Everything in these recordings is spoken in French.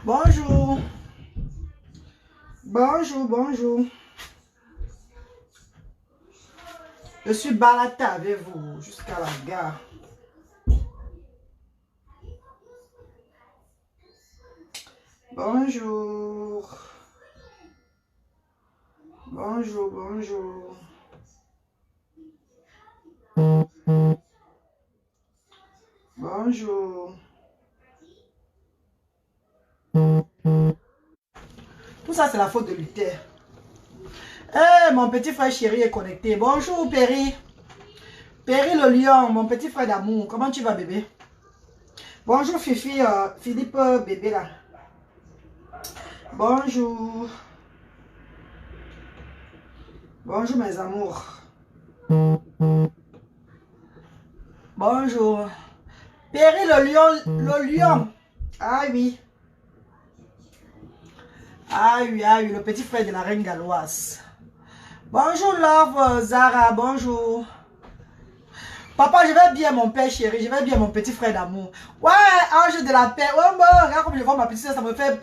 Bonjour. Bonjour, bonjour. Je suis baladé avec vous jusqu'à la gare. Bonjour. Bonjour, bonjour. Bonjour. Tout ça, c'est la faute de Luther. Eh, mon petit frère chéri est connecté. Bonjour, Perry. Perry le lion, mon petit frère d'amour. Comment tu vas, bébé? Bonjour, Fifi, Philippe, bébé, là. Bonjour. Bonjour, mes amours. Bonjour. Perry le lion, le lion. Ah oui. Ah oui, le petit frère de la reine galloise. Bonjour, love, Zara, bonjour. Papa, je vais bien, mon père chéri, je vais bien, mon petit frère d'amour. Ouais, ange de la paix. Ouais, regarde comme je vois ma petite soeur, ça me fait...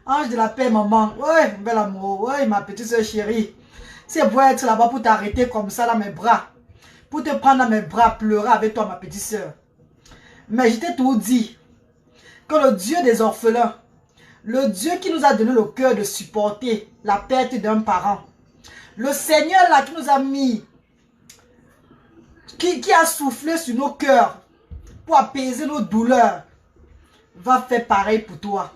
ange de la paix, maman. Ouais, mon bel amour. Ouais, ma petite soeur chérie. C'est beau être là-bas pour t'arrêter comme ça dans mes bras. Pour te prendre dans mes bras, pleurer avec toi, ma petite soeur. Mais je t'ai tout dit. Que le Dieu des orphelins, le Dieu qui nous a donné le cœur de supporter la perte d'un parent, le Seigneur là qui nous a mis, qui a soufflé sur nos cœurs pour apaiser nos douleurs, va faire pareil pour toi.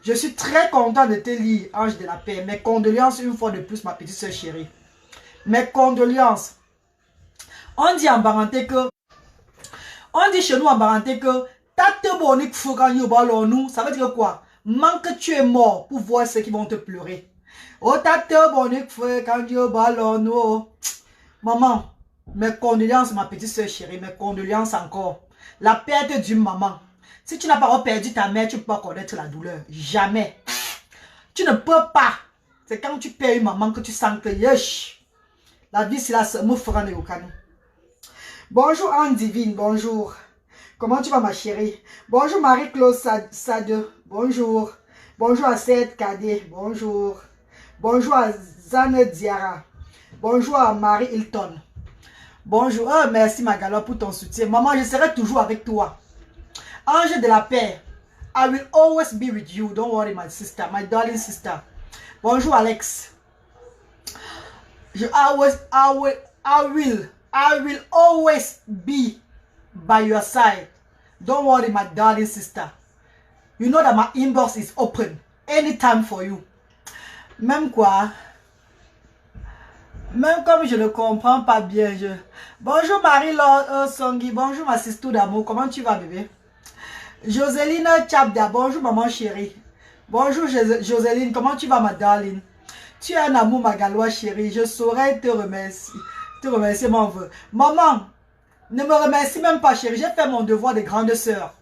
Je suis très content de te lire, ange de la paix. Mes condoléances une fois de plus, ma petite soeur chérie. Mes condoléances. On dit en parenté que, on dit chez nous en parenté que, ça veut dire quoi? Manque que tu es mort pour voir ceux qui vont te pleurer. Oh, maman, mes condoléances, ma petite soeur chérie, mes condoléances encore. La perte d'une maman. Si tu n'as pas perdu ta mère, tu ne peux pas connaître la douleur. Jamais. Tu ne peux pas. C'est quand tu perds une maman que tu sens que yesh, la vie c'est là, me fera au canon. Bonjour Anne Divine, bonjour. Comment tu vas ma chérie? Bonjour Marie-Claude Sade, bonjour. Bonjour à Seth Kadé, bonjour. Bonjour à Zane Diara. Bonjour à Marie Hilton. Bonjour, oh, merci Magala pour ton soutien. Maman, je serai toujours avec toi. Ange de la paix, I will always be with you. Don't worry my sister, my darling sister. Bonjour Alex. I will always be by your side. Don't worry my darling sister. You know that my inbox is open anytime for you. Même quoi? Même comme je ne comprends pas bien, Bonjour Marie-Laure Songi, bonjour ma sister d'amour, comment tu vas bébé? Joséline Chabda, bonjour maman chérie. Bonjour Joséline, comment tu vas ma darling? Tu es un amour ma gallois chérie, je saurais te remercier. Te remercier mon vœu. Maman, ne me remercie même pas chérie, j'ai fait mon devoir de grande sœur.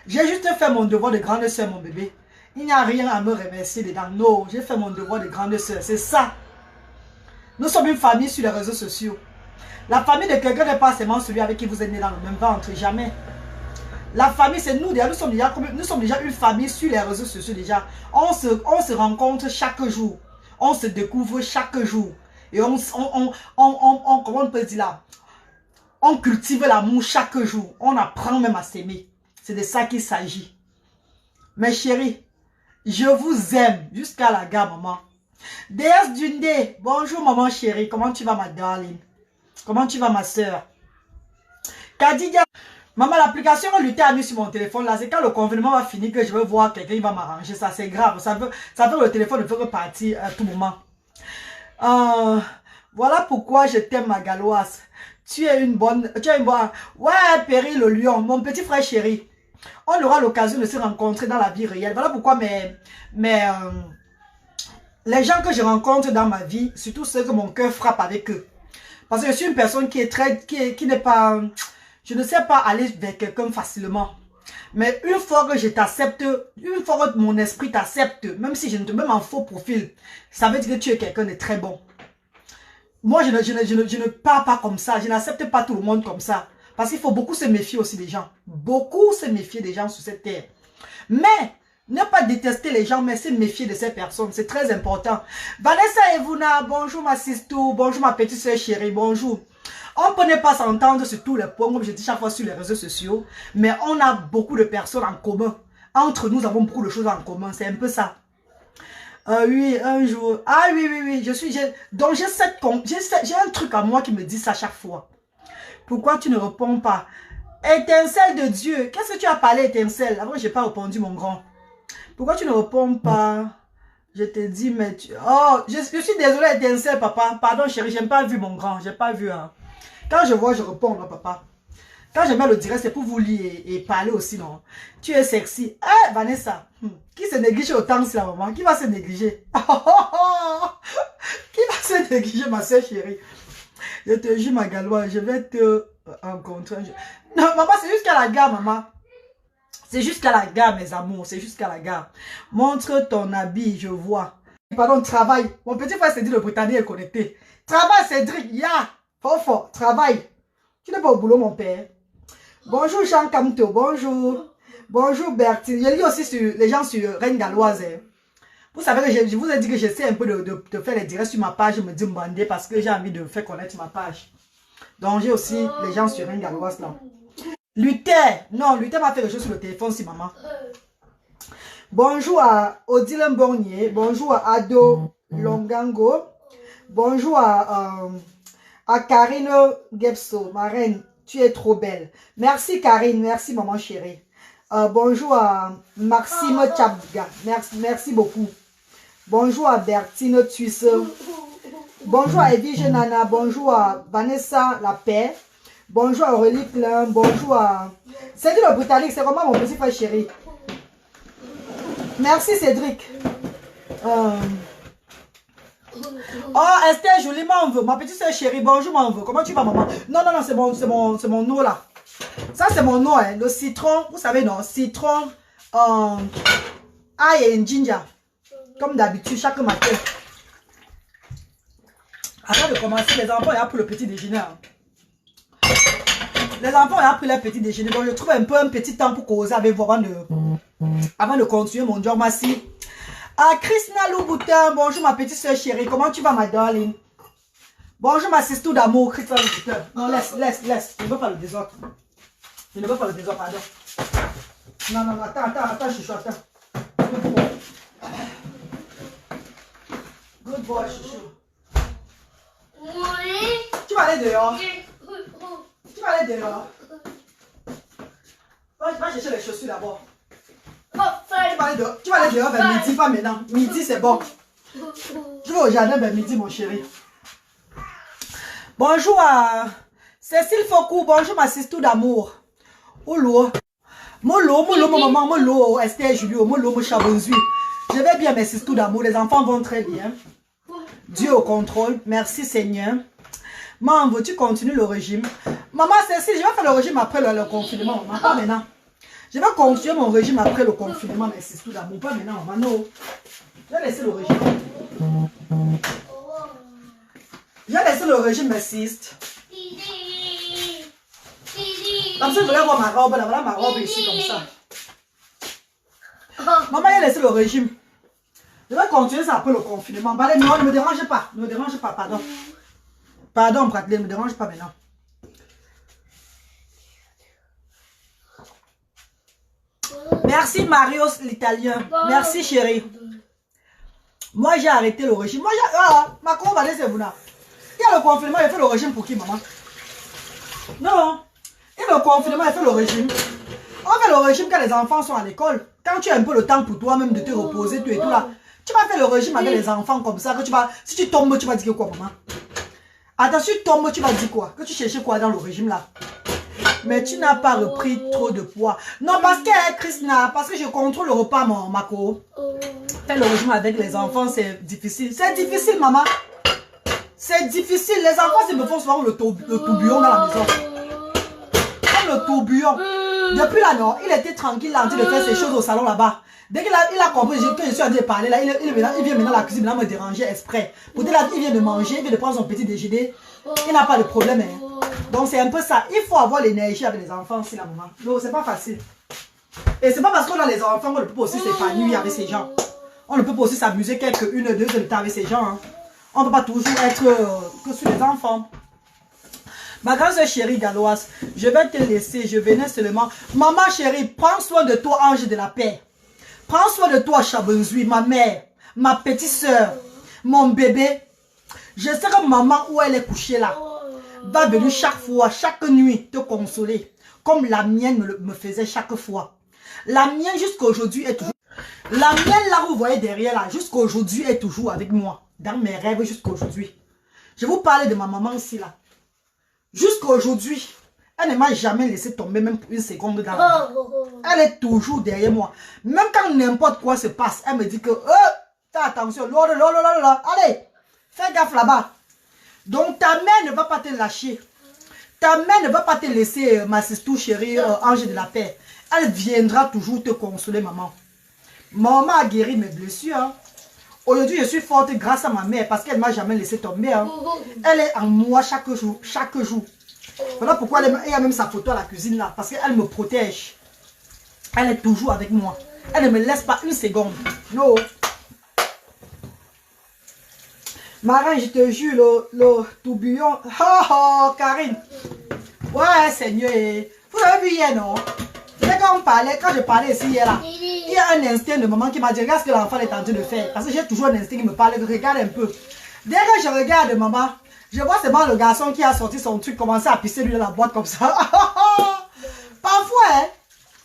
J'ai juste fait mon devoir de grande sœur mon bébé. Il n'y a rien à me remercier dedans. Non, j'ai fait mon devoir de grande sœur, c'est ça. Nous sommes une famille sur les réseaux sociaux. La famille de quelqu'un n'est pas seulement celui avec qui vous êtes né dans le même ventre, jamais. La famille, c'est nous, déjà, nous sommes déjà une famille sur les réseaux sociaux déjà. On se rencontre chaque jour. On se découvre chaque jour. Et comment on peut dire là? On cultive l'amour chaque jour. On apprend même à s'aimer. C'est de ça qu'il s'agit. Mes chéris, je vous aime jusqu'à la gare, maman. DS Dundé, bonjour maman chérie, comment tu vas ma darling? Comment tu vas ma soeur? Kadidia, maman l'application Luther a mis sur mon téléphone là, c'est quand le confinement va finir que je vais voir quelqu'un qui va m'arranger, ça c'est grave, ça veut que le téléphone ne peut repartir à tout moment. Voilà pourquoi je t'aime ma galloise. Tu es une bonne, ouais Perry le lion, mon petit frère chéri. On aura l'occasion de se rencontrer dans la vie réelle. Voilà pourquoi les gens que je rencontre dans ma vie, surtout ceux que mon cœur frappe avec eux. Parce que je suis une personne qui n'est pas... Je ne sais pas aller vers quelqu'un facilement. Mais une fois que je t'accepte, une fois que mon esprit t'accepte, même si je ne te mets en faux profil, ça veut dire que tu es quelqu'un de très bon. Moi, je ne parle pas comme ça. Je n'accepte pas tout le monde comme ça. Parce qu'il faut beaucoup se méfier aussi des gens. Beaucoup se méfier des gens sur cette terre. Mais Ne pas détester les gens, mais se méfier de ces personnes. C'est très important. Vanessa Evuna, bonjour ma sistou, bonjour ma petite soeur chérie, bonjour. On peut ne pas s'entendre sur tous les points, comme je dis chaque fois sur les réseaux sociaux, mais on a beaucoup de personnes en commun. Entre nous, nous avons beaucoup de choses en commun. C'est un peu ça. Oui, un jour. Ah oui. Donc j'ai un truc à moi qui me dit ça chaque fois. Pourquoi tu ne réponds pas? Étincelle de Dieu. Qu'est-ce que tu as parlé, étincelle? Après, je n'ai pas répondu, mon grand. Pourquoi tu ne réponds pas? Je te dis, mais tu... Oh, je suis désolée, étincelle, papa. Pardon, chérie, je n'ai pas vu, mon grand. Je n'ai pas vu. Hein. Quand je vois, je réponds, non, papa. Quand je mets le direct, c'est pour vous lire et parler aussi, non? Tu es sexy. Eh, Vanessa, qui se néglige autant si la maman? Qui va se négliger? Qui va se négliger, ma soeur chérie? Je te jure, ma galoise, je vais te rencontrer. Non, maman, c'est jusqu'à la gare, maman. C'est jusqu'à la gare, mes amours. C'est jusqu'à la gare. Montre ton habit, je vois. Pardon, travail. Mon petit frère Cédric, le Britannique, est connecté. Travail, Cédric, fort, travail. Tu n'es pas au boulot, mon père. Bonjour, Jean Camto, bonjour. Bonjour, Bertine. Je lis aussi sur les gens sur Reine Galloise. Vous savez que je vous ai dit que j'essaie un peu de faire les directs sur ma page. Je me dis bandé parce que j'ai envie de faire connaître ma page. Donc, j'ai aussi les gens sur Reine Galloise là. Luther. Non, Luther m'a fait quelque chose sur le téléphone, si maman. Bonjour à Odile Bornier. Bonjour à Ado Longango. Bonjour à Karine Gebso. Ma reine, tu es trop belle. Merci Karine, merci maman chérie. Bonjour à Maxime Chabga. Merci beaucoup. Bonjour à Bertine Tuisse. Bonjour à Evie Nana. Bonjour à Vanessa La Paix. Bonjour à Aurélie Klein. Bonjour à Cédric le Britannique. C'est vraiment mon petit frère chéri. Merci Cédric. Oh Esther Jolie, m'en veut. Ma petite soeur chérie. Bonjour, m'en veut. Comment tu vas, maman? Non, c'est mon eau là. Ça, c'est mon eau, hein. Le citron, vous savez, non? Citron, ail et ginger. Comme d'habitude, chaque matin. Avant de commencer, les enfants, ils ont pris le petit déjeuner. Hein. Les enfants, ils ont pris leur petit déjeuner. Donc, je trouve un peu un petit temps pour causer avec vous avant de continuer mon job. Merci. Christina Louboutin, bonjour ma petite soeur chérie. Comment tu vas, ma darling? Bonjour ma sister d'amour, Christina Louboutin. Non, laisse. Je ne veux pas le désordre. Je ne veux pas le désordre, pardon. Non, attends, chouchou, attends. Good boy, chouchou. Oui. Tu vas aller dehors. Tu vas aller dehors. Va chercher les chaussures d'abord. Tu vas aller dehors vers midi, pas maintenant. Midi, c'est bon. Je vais au jardin vers midi, mon chéri. Bonjour à Cécile Foucault. Bonjour, ma sister d'amour. Olo. Molo, maman, molo, Esther Julio, molo, chabonzui. Je vais bien, mes sisters d'amour. Les enfants vont très bien. Dieu au contrôle. Merci, Seigneur. Maman, veux-tu continuer le régime? Maman, Cécile, je vais faire le régime après le confinement. Maman, pas maintenant. Je vais continuer mon régime après le confinement, mais c'est tout d'amour. Pas maintenant, maman. Non. Je vais laisser le régime. Je vais laisser le régime, mes sisters. Comme ça, je voulais voir ma robe. Là, voilà ma robe ici, comme ça. Maman, j'ai laissé le régime. Je vais continuer ça après le confinement. Bah, non, ne me dérange pas. Ne me dérange pas, pardon. Pardon, Bradley, ne me dérange pas maintenant. Merci Marius l'italien. Merci chérie. Moi j'ai arrêté le régime. Moi j'ai... Macron va laisser vous là. Il y a le confinement, il fait le régime pour qui, maman? Non. Il y a le confinement, il fait le régime. On fait le régime quand les enfants sont à l'école. Quand tu as un peu le temps pour toi-même de te reposer, tout et tout là. Tu vas faire le régime avec les enfants comme ça. Que tu vas... Si tu tombes, tu vas dire quoi, maman? Attends, si tu tombes, tu vas dire quoi? Que tu cherchais quoi dans le régime là? Mais tu n'as pas repris trop de poids. Non, parce que, Christina, parce que je contrôle le repas, mon Mako. Faire le régime avec les enfants, c'est difficile. C'est difficile, maman. C'est difficile. Les enfants, ils me font souvent le tourbillon dans la maison. Comme le tourbillon. Depuis là, non, il était tranquille, là, en train de faire ses choses au salon là-bas. Dès qu'il a compris que je suis en train de parler, là, il vient maintenant à la cuisine, là, me déranger exprès. Pour dire là, il vient de manger, il vient de prendre son petit déjeuner. Il n'a pas de problème, hein. Donc c'est un peu ça. Il faut avoir l'énergie avec les enfants, si la maman. Non, c'est pas facile. Et c'est pas parce qu'on a les enfants qu'on ne peut pas aussi s'épanouir avec ces gens. On ne peut pas aussi s'amuser quelques 1-2 heures de temps avec ces gens. Hein. On ne peut pas toujours être que sur les enfants. Ma grande soeur chérie galloise, je vais te laisser. Je venais seulement. Maman chérie, prends soin de toi, ange de la paix. Prends soin de toi, Chabenzui, ma mère, ma petite soeur, mon bébé. Je sais que maman, où elle est couchée là, va venir chaque fois, chaque nuit, te consoler. Comme la mienne me faisait chaque fois. La mienne jusqu'à aujourd'hui est toujours... La mienne là, vous voyez derrière là, jusqu'à aujourd'hui est toujours avec moi. Dans mes rêves jusqu'à aujourd'hui. Je vous parlais de ma maman ici là. Jusqu'à aujourd'hui, elle ne m'a jamais laissé tomber même pour une seconde dans la vie. Elle est toujours derrière moi. Même quand n'importe quoi se passe, elle me dit que fais attention, allez, fais gaffe là-bas. Donc ta mère ne va pas te lâcher. Ta mère ne va pas te laisser, ma sistou chérie, ange de la paix. Elle viendra toujours te consoler, maman. Maman a guéri mes blessures. Hein. Aujourd'hui, je suis forte grâce à ma mère parce qu'elle ne m'a jamais laissé tomber. Hein. Elle est en moi chaque jour, chaque jour. Voilà pourquoi elle y a même sa photo à la cuisine là. Parce qu'elle me protège. Elle est toujours avec moi. Elle ne me laisse pas une seconde. Non. Marin, je te jure, le tourbillon. Oh, Karine. Ouais, Seigneur. Vous avez vu hier, non? Quand je parlais ici hier là, il y a un instinct de maman qui m'a dit, regarde ce que l'enfant est en train de faire. Parce que j'ai toujours un instinct qui me parle, regarde un peu. Dès que je regarde maman, je vois seulement le garçon qui a sorti son truc, commencer à pisser lui dans la boîte comme ça. Parfois, hein,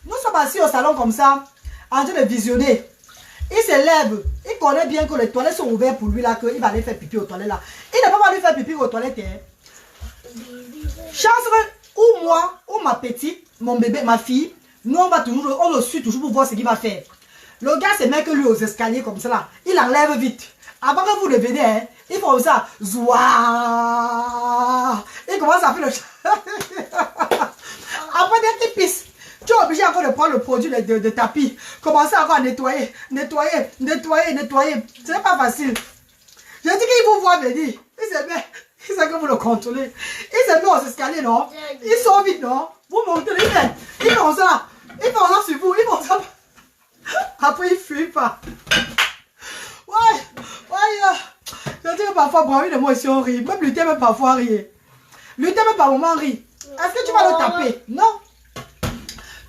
nous sommes assis au salon comme ça, en train de visionner. Il se lève, il connaît bien que les toilettes sont ouvertes pour lui là, qu'il va aller faire pipi aux toilettes là. Il ne peut pas lui faire pipi aux toilettes. Hein. Chance ou moi, ou ma petite, mon bébé, ma fille, nous on le suit toujours pour voir ce qu'il va faire. Le gars se met que lui aux escaliers comme ça là, il enlève vite. Avant que vous le venez, hein, il faut ça, zouah, il commence à faire le après dès qu'il pisse, tu es obligé encore de prendre le produit de tapis, commencer encore à nettoyer. Ce n'est pas facile. Je dis qu'il vous voit venir, il sait que vous le contrôlez. Il se met aux escaliers, non? Il sort vite, non? Vous montez, il fait ça. Il fait ça sur vous, il fait ça. Après, il ne fuit pas. Je dis que parfois, braver de moi, si on rit. Même Luther, même parfois rire. Luther, même par moment rire. Est-ce que tu vas le taper? Non.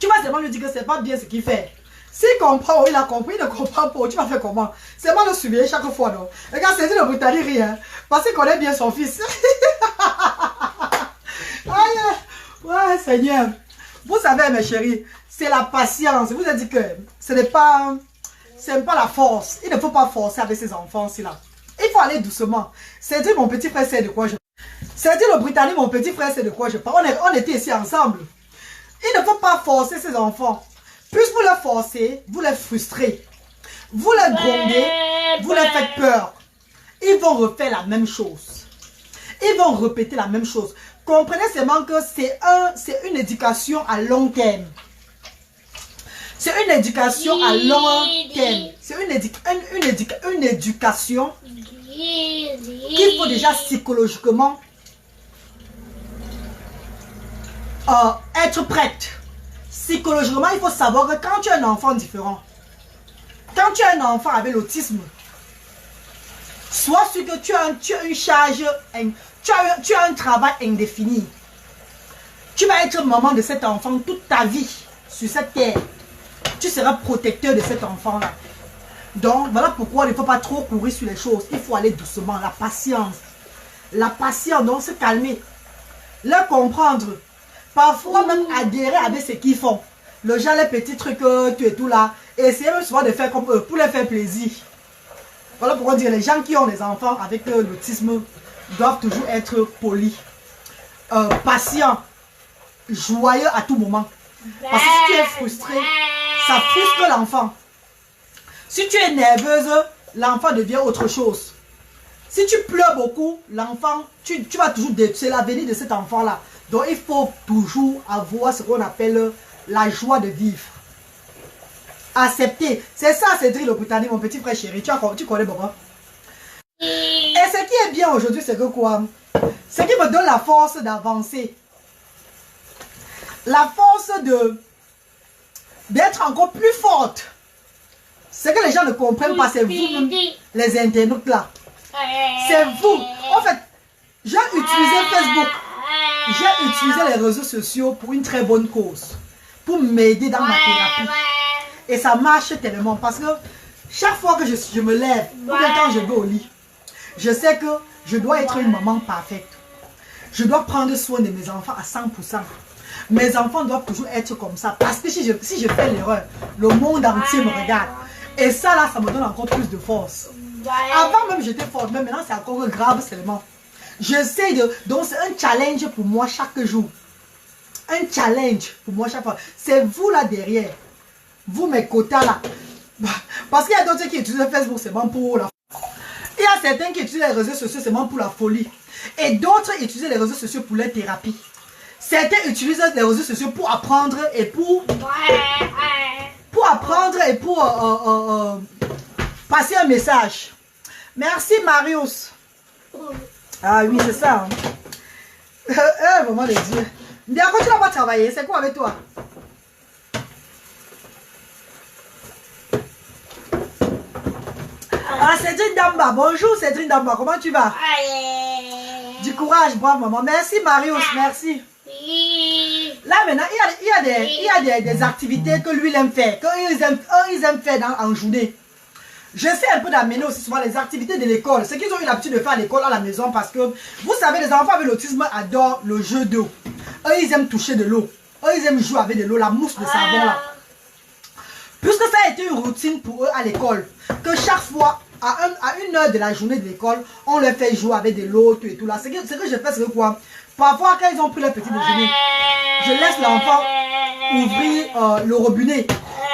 Tu vas seulement lui dire que c'est pas bien ce qu'il fait. S'il comprend, il a compris, il ne comprend pas, tu vas faire comment? C'est moi le surveiller chaque fois, non? Regarde, c'est le Britannique rien. Parce qu'il connaît bien son fils. Aïe, ouais, Seigneur. Vous savez, mes chéris, c'est la patience. Je vous ai dit que ce n'est pas la force. Il ne faut pas forcer avec ses enfants, là. Il faut aller doucement. C'est dire mon petit frère, c'est de quoi je parle. C'est dire le Britannique, mon petit frère, c'est de quoi je parle. On était ici ensemble. Il ne faut pas forcer ses enfants. Plus vous les forcez, vous les frustrez. Vous les grondez, vous les faites peur. Ils vont refaire la même chose. Ils vont répéter la même chose. Comprenez seulement que c'est une éducation à long terme. C'est une éducation à long terme. C'est une éducation qu'il faut déjà psychologiquement être prête. Psychologiquement, il faut savoir que quand tu as un enfant différent, quand tu as un enfant avec l'autisme, sois sûr que tu as une charge, tu as un travail indéfini. Tu vas être maman de cet enfant toute ta vie sur cette terre. Tu seras protecteur de cet enfant-là. Donc, voilà pourquoi il ne faut pas trop courir sur les choses. Il faut aller doucement, la patience. La patience, donc se calmer. Leur comprendre. Parfois même adhérer avec ce qu'ils font. Le genre, les petits trucs, tu es tout là. Essayez même souvent de faire comme eux, pour leur faire plaisir. Voilà pourquoi dire les gens qui ont des enfants avec l'autisme doivent toujours être polis, patients, joyeux à tout moment. Parce que si tu es frustré, ça frustre l'enfant. Si tu es nerveuse, l'enfant devient autre chose. Si tu pleures beaucoup, l'enfant, tu vas toujours détruire l'avenir de cet enfant-là. Donc il faut toujours avoir ce qu'on appelle la joie de vivre. Accepter. C'est ça, Cédric le Britannique, mon petit frère chéri. Tu connais beaucoup. Et ce qui est bien aujourd'hui, c'est que quoi? Ce qui me donne la force d'avancer. La force d'être encore plus forte. Ce que les gens ne comprennent pas, c'est vous, les internautes là. C'est vous. En fait, j'ai utilisé Facebook. J'ai utilisé les réseaux sociaux pour une très bonne cause. Pour m'aider dans ma thérapie. Et ça marche tellement parce que chaque fois que je me lève, ou bien quand je vais au lit, je sais que je dois être une maman parfaite. Je dois prendre soin de mes enfants à 100%. Mes enfants doivent toujours être comme ça. Parce que si je fais l'erreur, le monde entier me regarde. Et ça là, ça me donne encore plus de force. Avant même j'étais forte, mais maintenant c'est encore grave seulement. J'essaie de... Donc c'est un challenge pour moi chaque jour. Un challenge pour moi chaque fois. C'est vous là derrière. Vous mes quotas là. Parce qu'il y a d'autres qui utilisent Facebook seulement pour la... Il y a certains qui utilisent les réseaux sociaux seulement pour la folie. Et d'autres utilisent les réseaux sociaux pour leur thérapie. Certains utilisent les réseaux sociaux pour apprendre et pour passer un message. Merci Marius. Ah oui, c'est ça. Vraiment les dieux. Bien, quand tu n'as pas travaillé, c'est quoi avec toi? Ah, Cédrine Damba. Bonjour Cédrine Damba, comment tu vas? Du courage, bravo maman. Merci Marius, merci. Là maintenant, il y a des activités que lui il aime faire, qu'ils aiment faire en journée. J'essaie un peu d'amener aussi souvent les activités de l'école, ce qu'ils ont eu l'habitude de faire à l'école, à la maison, parce que vous savez, les enfants avec l'autisme adorent le jeu d'eau. Eux, ils aiment toucher de l'eau. Eux, ils aiment jouer avec de l'eau, la mousse de savon là. Puisque ça a été une routine pour eux à l'école, que chaque fois, à 1 heure de la journée de l'école, on leur fait jouer avec de l'eau, tout et tout là. Ce que je fais, c'est quoi? Parfois, quand ils ont pris leur petit déjeuner, je laisse l'enfant ouvrir le robinet.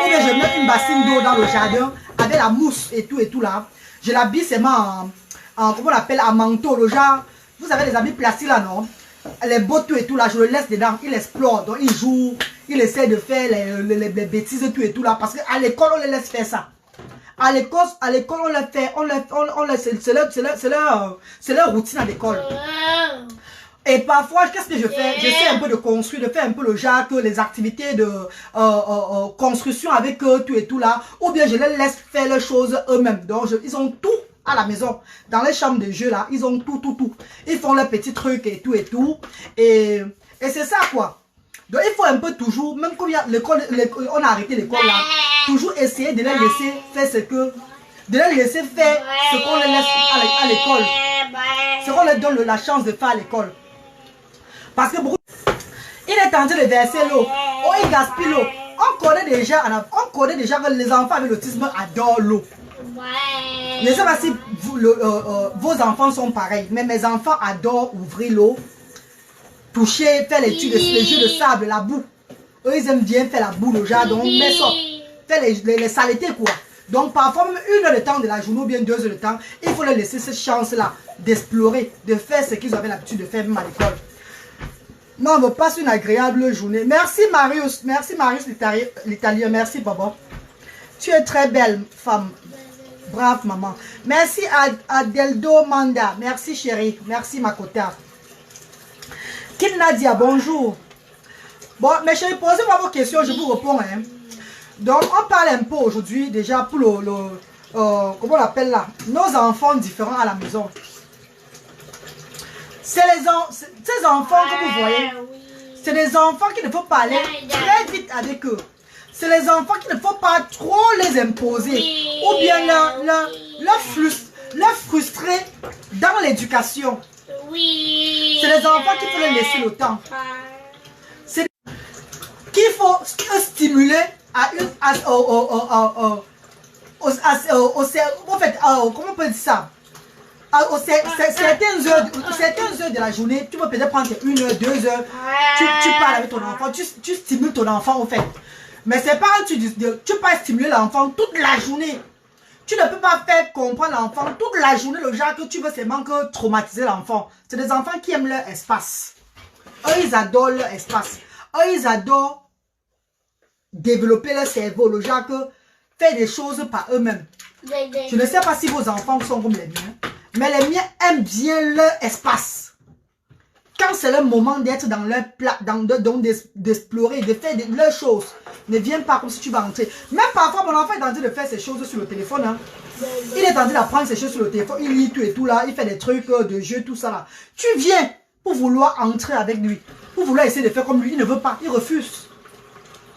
Ou bien je mets une bassine d'eau dans le jardin avec la mousse et tout là. Je l'habille seulement comment on l'appelle, en manteau. Le genre, vous savez les habits plastiques là, non? Les bottes tout et tout là, je le laisse dedans. Il explore, donc il joue, il essaie de faire les bêtises tout et tout là. Parce qu'à l'école, on les laisse faire ça. À l'école, on les fait, c'est leur routine à l'école. Et parfois, qu'est-ce que je fais? J'essaie un peu de construire, de faire un peu le genre que les activités de construction avec eux, tout et tout là. Ou bien je les laisse faire les choses eux-mêmes. Donc, ils ont tout à la maison. Dans les chambres de jeu là, ils ont tout. Ils font leurs petits trucs et tout. Et c'est ça quoi. Donc, il faut un peu toujours, même quand l'école, on a arrêté l'école là, toujours essayer de les laisser faire ce qu'on les laisse à l'école. Ce qu'on leur donne la chance de faire à l'école. Parce que beaucoup... Il est tenté de verser l'eau. Oh, il gaspille l'eau. On connaît déjà que les enfants avec l'autisme adorent l'eau. Je ne sais pas si vos enfants sont pareils. Mais mes enfants adorent ouvrir l'eau. Toucher, faire les jeux de sable, la boue. Eux, ils aiment bien faire la boue, le jardin. Donc, mais ça, faire les saletés quoi. Donc parfois même 1 heure de temps de la journée ou bien 2 heures de temps, il faut leur laisser cette chance-là d'explorer, de faire ce qu'ils avaient l'habitude de faire même à l'école. Non, on passe une agréable journée. Merci Marius l'Italien, merci Baba. Tu es très belle femme, brave maman. Merci à Deldo Manda, merci chérie, merci Makota. Kim Nadia, bonjour. Bon, mes chéris, posez-moi vos questions, je vous réponds. Hein. Donc, on parle un peu aujourd'hui déjà pour comment on l'appelle là, nos enfants différents à la maison. C'est ces enfants que vous voyez, c'est des enfants qu'il ne faut pas aller très vite avec eux. C'est les enfants qu'il ne faut pas trop les imposer ou bien leur frustrer dans l'éducation. C'est les enfants qu'il faut leur laisser le temps. C'est qu'il faut stimuler comment on peut dire ça? Certaines heures de la journée, tu peux peut-être prendre 1 heure, 2 heures, tu parles avec ton enfant, tu stimules ton enfant au fait. Mais c'est pas tu peux pas stimuler l'enfant toute la journée. Tu ne peux pas faire comprendre l'enfant toute la journée le genre que tu veux seulement que traumatiser l'enfant. C'est des enfants qui aiment leur espace. Eux, ils adorent leur espace. Eux, ils adorent développer leur cerveau, le genre que faire des choses par eux-mêmes. Je ne sais pas si vos enfants sont comme les miens, mais les miens aiment bien leur espace. Quand c'est le moment d'être dans leur plat, d'explorer, de faire leurs choses, ne viens pas comme si tu vas entrer. Même parfois, mon enfant est en train de faire ses choses sur le téléphone. Hein. Il est en train d'apprendre ses choses sur le téléphone. Il lit tout et tout là. Il fait des trucs de jeu, tout ça là. Tu viens pour vouloir entrer avec lui. Pour vouloir essayer de faire comme lui. Il ne veut pas. Il refuse.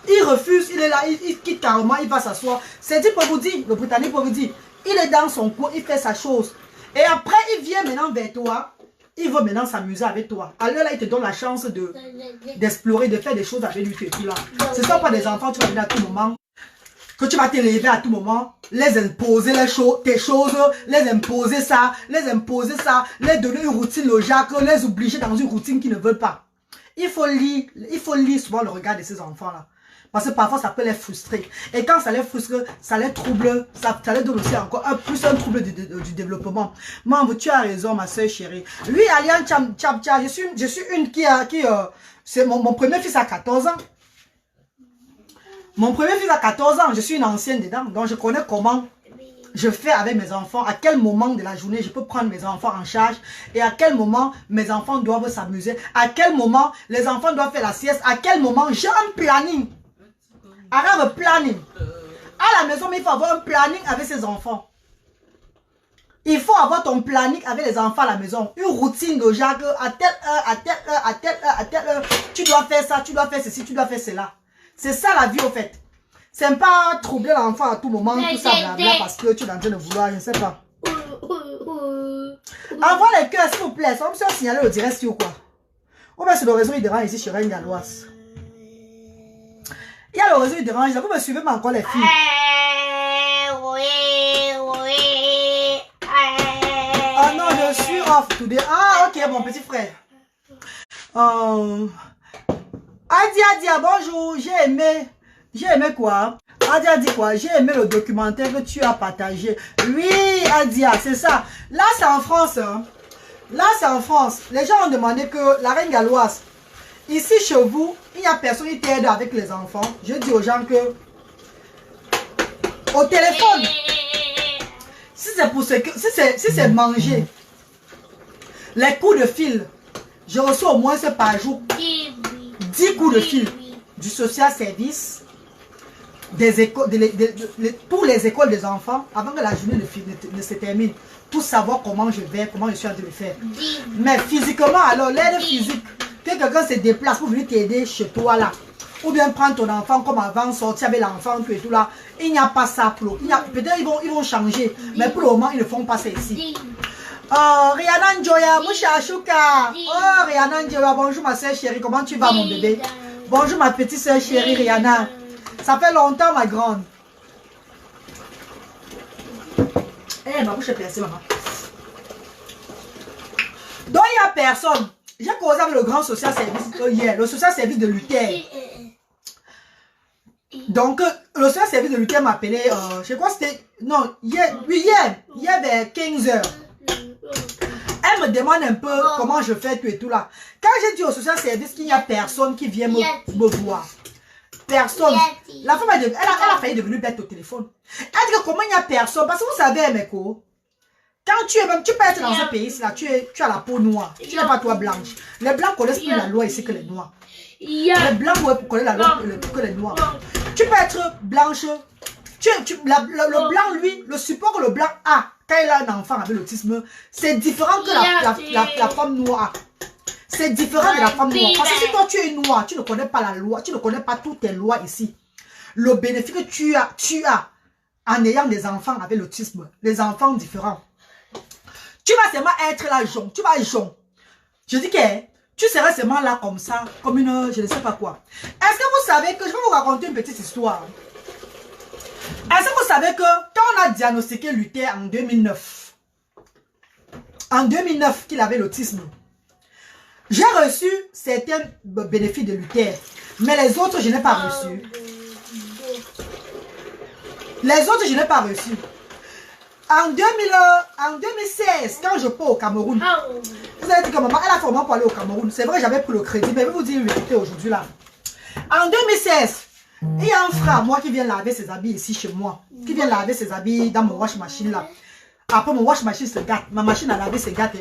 Il refuse. Il est là. Il quitte carrément. Il va s'asseoir. C'est dit pour vous dire. Le Britannique pour vous dire. Il est dans son coin. Il fait sa chose. Et après, il vient maintenant vers toi. Il veut maintenant s'amuser avec toi. Alors là, il te donne la chance d'explorer, de faire des choses avec lui. Tout là. Ce ne sont pas des enfants, tu vas venir à tout moment. Que tu vas t'élever à tout moment. Les imposer tes choses. Les imposer ça. Les imposer ça. Les donner une routine logique. Les obliger dans une routine qu'ils ne veulent pas. Il faut lire souvent le regard de ces enfants-là. Parce que parfois, ça peut les frustrer. Et quand ça les frustre, ça les trouble, ça les donne aussi encore un trouble du développement. Maman, tu as raison, ma soeur chérie. Lui, Alian Tchapcha, je suis une c'est mon premier fils à 14 ans. Mon premier fils à 14 ans, je suis une ancienne dedans. Donc, je connais comment je fais avec mes enfants, à quel moment de la journée je peux prendre mes enfants en charge et à quel moment mes enfants doivent s'amuser, à quel moment les enfants doivent faire la sieste, à quel moment j'ai un planning. Arrête le planning. À la maison, mais il faut avoir un planning avec ses enfants. Il faut avoir ton planning avec les enfants à la maison. Une routine de Jacques, à telle heure, à telle heure, à telle heure, à telle heure. Tu dois faire ça, tu dois faire ceci, tu dois faire cela. C'est ça la vie au fait. C'est pas troubler l'enfant à tout moment, tout ça, blabla, parce que tu es en train de vouloir, je ne sais pas. Envoie les cœurs, s'il vous plaît. Ça va me signaler le direct ou quoi. Ou bien c'est le réseau, il dérange ici chez Reine Galloise. Il y a le réseau, il dérange. Vous me suivez, mais encore les filles. Ah non, je suis off today. Ah, ok, mon petit frère. Adia, bonjour. J'ai aimé quoi? Adia dit quoi? J'ai aimé le documentaire que tu as partagé. Oui, Adia, c'est ça. Là, c'est en France. Hein. Là, c'est en France. Les gens ont demandé que la Reine Galloise, ici chez vous, il n'y a personne qui t'aide avec les enfants. Je dis aux gens que au téléphone, si c'est pour ce que si c'est manger, les coups de fil, je reçois au moins par jour 10 coups de fil du social service, des écoles, pour les écoles des enfants, avant que la journée ne se termine, pour savoir comment je vais, comment je suis en train de faire. Mais physiquement, alors l'aide physique, que quelqu'un se déplace pour venir t'aider chez toi là, ou bien prendre ton enfant comme avant, sortir avec l'enfant, tout et tout là, il n'y a pas ça pour peut-être ils vont changer, mais pour le moment, ils ne font pas ça ici. Oh, Rihanna Njoya, Moucha Shuka. Oh, Rihanna Njoya, bonjour ma soeur chérie, comment tu vas mon bébé? Bonjour ma petite soeur chérie Rihanna. Ça fait longtemps ma grande. Eh, ma bouche est percée maman. Donc il n'y a personne. J'ai causé avec le grand social service hier, le social service de Luther. Donc, le social service de Luther m'a appelé, je crois que c'était, non, hier vers 15 h. Elle me demande un peu comment je fais tout et tout là. Quand j'ai dit au social service qu'il n'y a personne qui vient me voir. Personne. La femme elle a failli devenir bête au téléphone. Elle dit que comment il n'y a personne. Parce que vous savez, Meko, quand tu peux être dans ce pays-là, tu as la peau noire. Tu n'es pas toi blanche. Les blancs connaissent plus la loi ici que les noirs. Les blancs connaissent la loi que les noirs. Tu peux être blanche. Le blanc, lui, le support que le blanc a quand il a un enfant avec l'autisme, c'est différent que la femme noire. C'est différent de la femme noire. Parce que si toi tu es noir, tu ne connais pas la loi, tu ne connais pas toutes tes lois ici. Le bénéfice que tu as en ayant des enfants avec l'autisme, les enfants différents. Tu vas seulement être là, tu vas jaune. Je dis que tu seras seulement là comme ça, comme une, je ne sais pas quoi. Est-ce que vous savez que, je vais vous raconter une petite histoire. Est-ce que vous savez que quand on a diagnostiqué Luther en 2009, qu'il avait l'autisme, j'ai reçu certains bénéfices de Luther, mais les autres, je n'ai pas reçu. Les autres, je n'ai pas reçu. En 2016, quand je pars au Cameroun, vous avez dit que maman, elle a fait vraiment pour aller au Cameroun. C'est vrai, j'avais pris le crédit, mais je vais vous dire une vérité aujourd'hui là. En 2016, il y a un frère à moi qui vient laver ses habits ici chez moi. Qui vient laver ses habits dans mon wash machine là. Après mon wash machine se gâte. Ma machine à laver se gâte.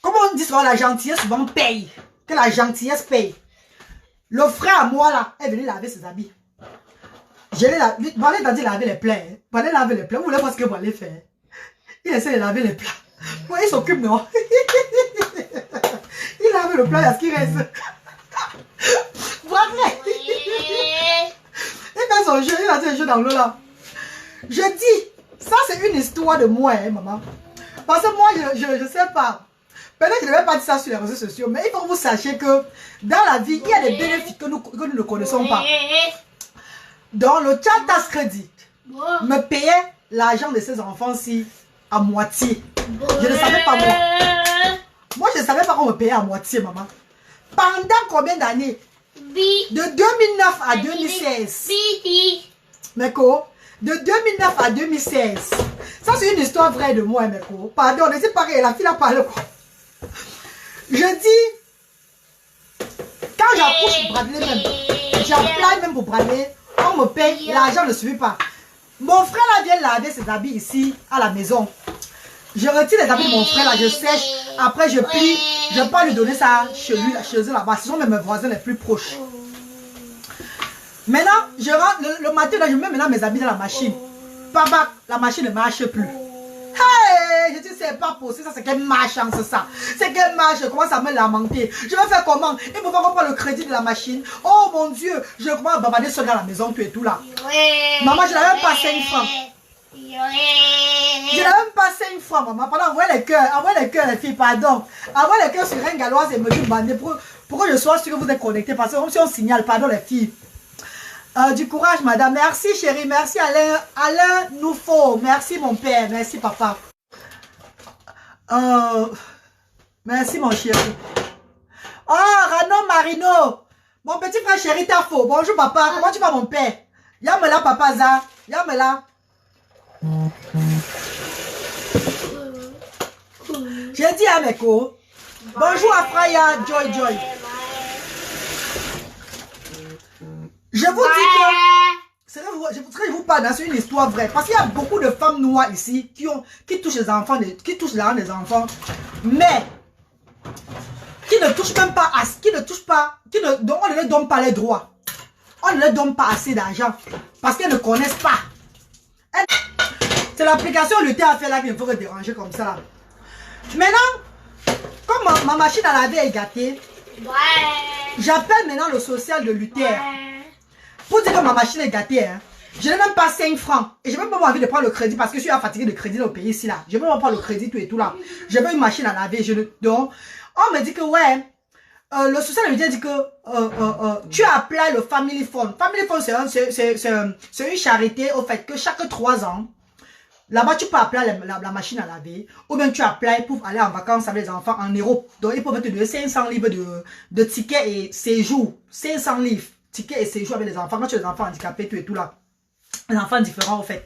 Comment on dit souvent, la gentillesse souvent paye. Que la gentillesse paye. Le frère à moi là, est venu laver ses habits. Je l'ai lavé. Bon, allez dans laver les plats. Bon, allez laver les plats. Vous voulez voir ce que vous allez faire? Il essaie de laver les plats. Bon, il s'occupe, non? Il lave le plat, il y a ce qui reste. Voilà. Il fait son jeu, il a fait un jeu dans l'eau là. Je dis, ça c'est une histoire de moi, hein, maman. Parce que moi, je sais pas. Peut-être que je ne vais pas dire ça sur les réseaux sociaux, mais il faut que vous sachiez que dans la vie, il y a des bénéfices que nous ne connaissons pas. Donc, le Chatas Credit me payait l'argent de ses enfants-ci à moitié. Je ne savais pas moi. Moi, je ne savais pas qu'on me payait à moitié, maman. Pendant combien d'années? De 2009 à 2016. Meko, de 2009 à 2016. Ça, c'est une histoire vraie de moi, Meko. Pardon, c'est pareil, la fille a parlé quoi. Je dis, quand j'approche pour bradeler même, j'applaudis même pour bradeler, on me paye, l'argent ne suffit pas. Mon frère là vient laver ses habits ici, à la maison. Je retire les habits de mon frère là, je sèche, après je plie, je ne peux pas lui donner ça chez lui, chez eux là-bas, ce sont même mes voisins les plus proches. Maintenant, je rentre, le matin là, je mets maintenant mes habits dans la machine. Papa, la machine ne marche plus. Hey, je dis c'est pas possible, ça c'est quelle malchance ça. C'est quelle marche, je commence à me lamenter. Je vais faire comment? Il faut pas prendre le crédit de la machine. Oh mon Dieu, je commence à bavarder seul dans la maison, tout et tout là. Maman, je n'avais même pas 5 francs. Je n'avais même pas 5 francs, maman. Pendant envoyer les cœurs, les filles, pardon. Envoyer les cœurs sur un galoise et me dire bandé pour que je sois sûr que vous êtes connectés. Parce que comme si on signale, pardon les filles. Du courage, madame. Merci, chérie. Merci, Alain. Alain Noufo. Merci, mon père. Merci, papa. Merci, mon chéri. Oh, Rano Marino. Mon petit frère chéri, t'as faux. Bonjour, papa. Comment tu vas, mon père? Yamela, papa, Za. Yamela. J'ai dit à Meko. Bonjour, Afraya. Joy, Joy. Je vous dis que, je vous parle, c'est une histoire vraie. Parce qu'il y a beaucoup de femmes noires ici qui touchent les enfants, qui touchent l'argent des enfants, mais qui ne touchent même pas, dont on ne leur donne pas les droits. On ne leur donne pas assez d'argent parce qu'elles ne connaissent pas. C'est l'application Lutter à faire là qu'il faut déranger comme ça. Là. Maintenant, comme ma machine à laver est gâtée, j'appelle maintenant le social de Lutter. Pour dire que ma machine est gâtée, hein. Je n'ai même pas 5 francs. Et je n'ai même pas envie de prendre le crédit parce que je suis fatigué de crédit au pays ici là. Je ne veux pas prendre le crédit tout et tout là. Je veux une machine à laver. Donc, on me dit que ouais, le social me dit que tu applies le Family Fund. Family Fund, c'est une charité au fait que chaque 3 ans, là-bas tu peux appeler la machine à laver. Ou bien tu applies pour aller en vacances avec les enfants en Europe. Donc, ils peuvent te donner 500 livres de tickets et séjour. 500 livres. Tickets et séjour avec les enfants, quand tu as des enfants handicapés, tout et tout là. Les enfants différents, en fait.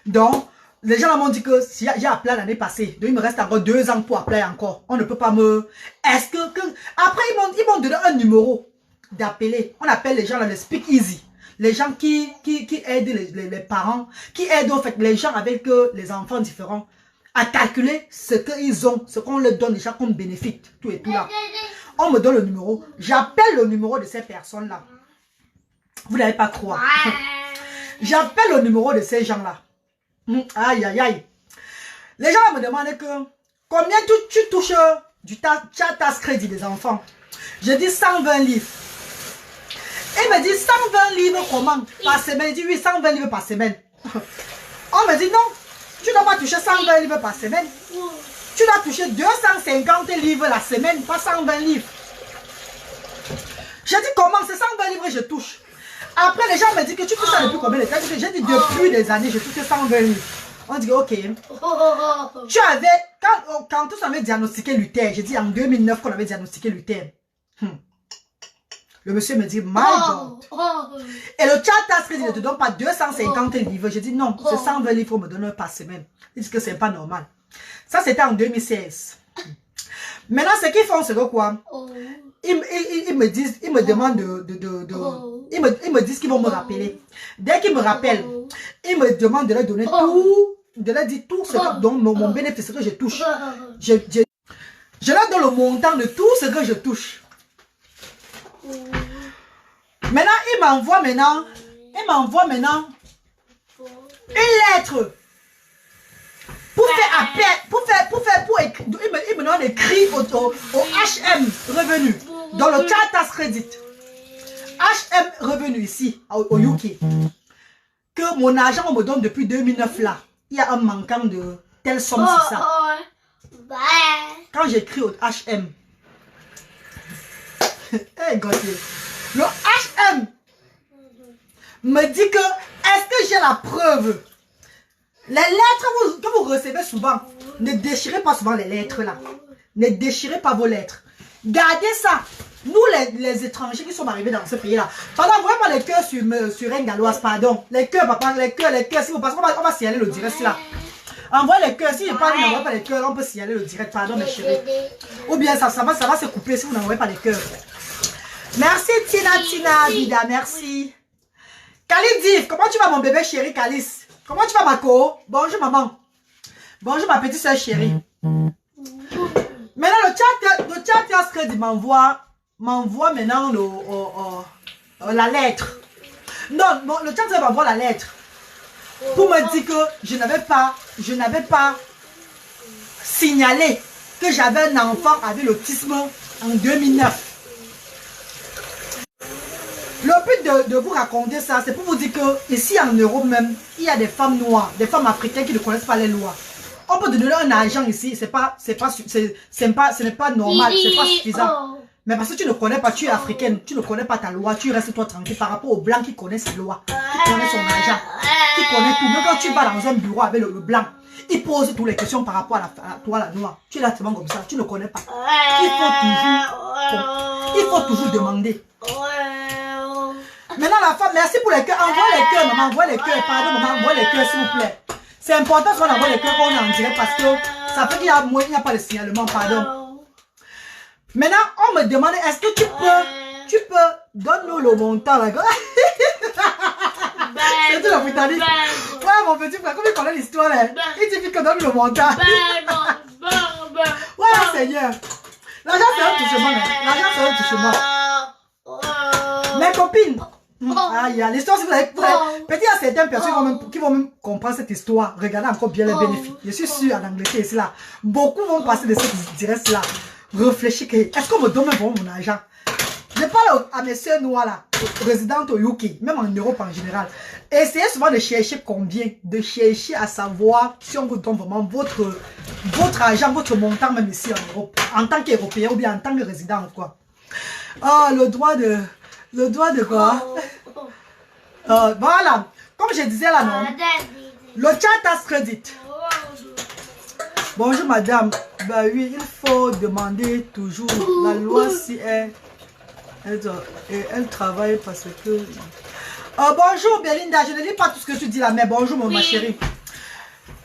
Donc, les gens m'ont dit que si j'ai appelé l'année passée, donc il me reste encore 2 ans pour appeler encore. On ne peut pas me... Est-ce que... Après, ils m'ont donné un numéro d'appeler. On appelle les gens là, les speak easy. Les gens qui aident les parents, qui aident en fait les gens avec les enfants différents à calculer ce qu'ils ont, ce qu'on leur donne déjà comme bénéfice, tout et tout là. On me donne le numéro. J'appelle le numéro de ces personnes-là. Vous n'allez pas croire. J'appelle le numéro de ces gens-là. Aïe, aïe, aïe. Les gens me demandent que combien tu touches du Chatas Crédit des enfants. Je dis 120 livres. Il me dit 120 livres comment? Par semaine. Il dit oui, 120 livres par semaine. On me dit non, tu ne dois pas toucher 120 livres par semaine. Tu dois toucher 250 livres la semaine, pas 120 livres. Je dis comment? C'est 120 livres que je touche. Après, les gens me disent que tu touches ça depuis combien de temps? J'ai dit depuis des années, je touche 120 livres. On dit ok. Tu avais, quand tous avaient diagnostiqué Lutter, j'ai dit en 2009 qu'on avait diagnostiqué Lutter. Le monsieur me dit, my God. Et le Chatas Crédit ne te donne pas 250 livres. Je dis non, c'est 120 livres qu'on me donne par semaine. Ils disent que c'est pas normal. Ça, c'était en 2016. Maintenant, ce qu'ils font, c'est quoi? Ils me disent, ils me demandent ils me disent qu'ils vont me rappeler. Dès qu'ils me rappellent, ils me demandent de leur donner tout, de leur dire tout ce que, donc mon bénéfice que je touche. Je leur donne le montant de tout ce que je touche. Maintenant, il m'envoie maintenant une lettre pour faire appel, pour écrire. Il me donne écrit au HM Revenu, dans le Chartas Credit. HM Revenu ici, au UK. Que mon argent, on me donne depuis 2009 là. Il y a un manquant de telle somme sur ça. Quand j'écris au HM, hey, Gauthier, le HM me dit que, est-ce que j'ai la preuve? Les lettres que vous recevez souvent, ne déchirez pas souvent les lettres là. Ne déchirez pas vos lettres. Gardez ça. Nous, les étrangers qui sont arrivés dans ce pays-là, pardon, vraiment les cœurs sur un galloise, pardon. Les cœurs, papa, les cœurs, si vous passez, on va signaler le direct là. Envoie les cœurs, si je parle, n'envoie pas les cœurs, on peut signaler le direct, pardon, mes chéris. Ou bien ça va se couper si vous n'envoyez pas les cœurs. Merci Tina, Vida, merci. Khalid, comment tu vas mon bébé chéri, Khalis? Comment tu vas ma co? Bonjour maman. Bonjour ma petite soeur chérie. Maintenant le chat Crédit m'envoie maintenant la lettre. Non, le chat m'envoie la lettre pour me dire que je n'avais pas signalé que j'avais un enfant avec l'autisme en 2009. Le but de vous raconter ça, c'est pour vous dire que ici en Europe même, il y a des femmes noires, des femmes africaines qui ne connaissent pas les lois. On peut donner un argent ici, ce n'est pas normal, c'est pas suffisant. Mais parce que tu ne connais pas, tu es africaine, tu ne connais pas ta loi, tu restes toi tranquille par rapport au blanc qui connaît ses lois, qui connaît son argent, qui connaît tout. Même quand tu vas dans un bureau avec le blanc, il pose toutes les questions par rapport à toi, la noire. Tu es là seulement comme ça, tu ne connais pas. Il faut toujours demander. Maintenant la femme, merci pour les cœurs, envoie les cœurs, maman, envoie les cœurs, pardon maman, envoie les cœurs s'il vous plaît. C'est important qu'on envoie les cœurs qu'on est en direct parce que ça fait qu'il n'y a pas de signalement, pardon. Maintenant, on me demande, est-ce que tu peux, donne-nous le montant là. C'est tout la Britannique. Ouais, mon petit frère, comme il connaît l'histoire là, il dit que donne-nous le montant. Ouais, Seigneur. L'argent c'est un touchement, l'argent c'est un touchement. Mes copines. L'histoire, si vous avez peut-être il y a certaines personnes qui vont même comprendre cette histoire. Regardez encore bien les bénéfices. Je suis sûr en Angleterre ici là, beaucoup vont passer de cette direct là. Réfléchir que est-ce qu'on me donne même mon argent? Je parle à mes soeurs noires là, résidentes au UK, même en Europe en général. Essayez souvent de chercher combien, de chercher à savoir si on vous donne vraiment votre argent, votre montant même ici en Europe, en tant qu'Européen ou bien en tant que résident quoi. Ah, le droit de quoi? Voilà, comme je disais là, non? Le Chartas Credit. Bonjour madame. Bah oui, il faut demander toujours la loi si elle travaille parce que... bonjour Belinda, je ne lis pas tout ce que tu dis là, mais bonjour ma chérie.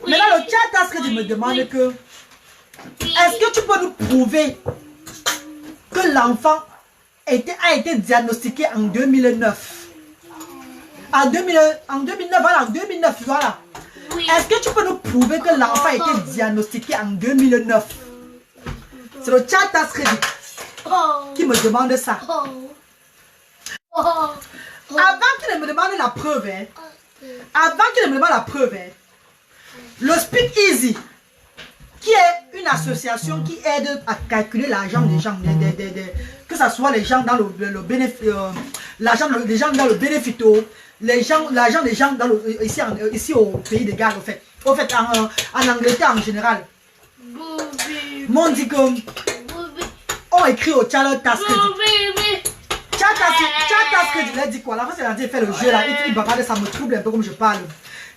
Maintenant le Chartas Credit me demande que... Est-ce que tu peux nous prouver que l'enfant a été diagnostiqué en 2009. En 2009, voilà. Oui. Est-ce que tu peux nous prouver que l'enfant a été diagnostiqué en 2009? C'est le Chartas Credit qui me demande ça. Avant qu'il me demande la preuve, le Speak Easy, qui est une association qui aide à calculer l'argent des gens, que ce soit les gens dans le bénéfice, l'argent des gens dans le bénéfice, l'argent des gens dans ici au pays de Galles, en Angleterre en général. Mon dit que on écrit au Chartas Credit. Chartas Credit, il a dit quoi? La fois c'est il fait le jeu là, il bavarde, ça me trouble un peu comme je parle.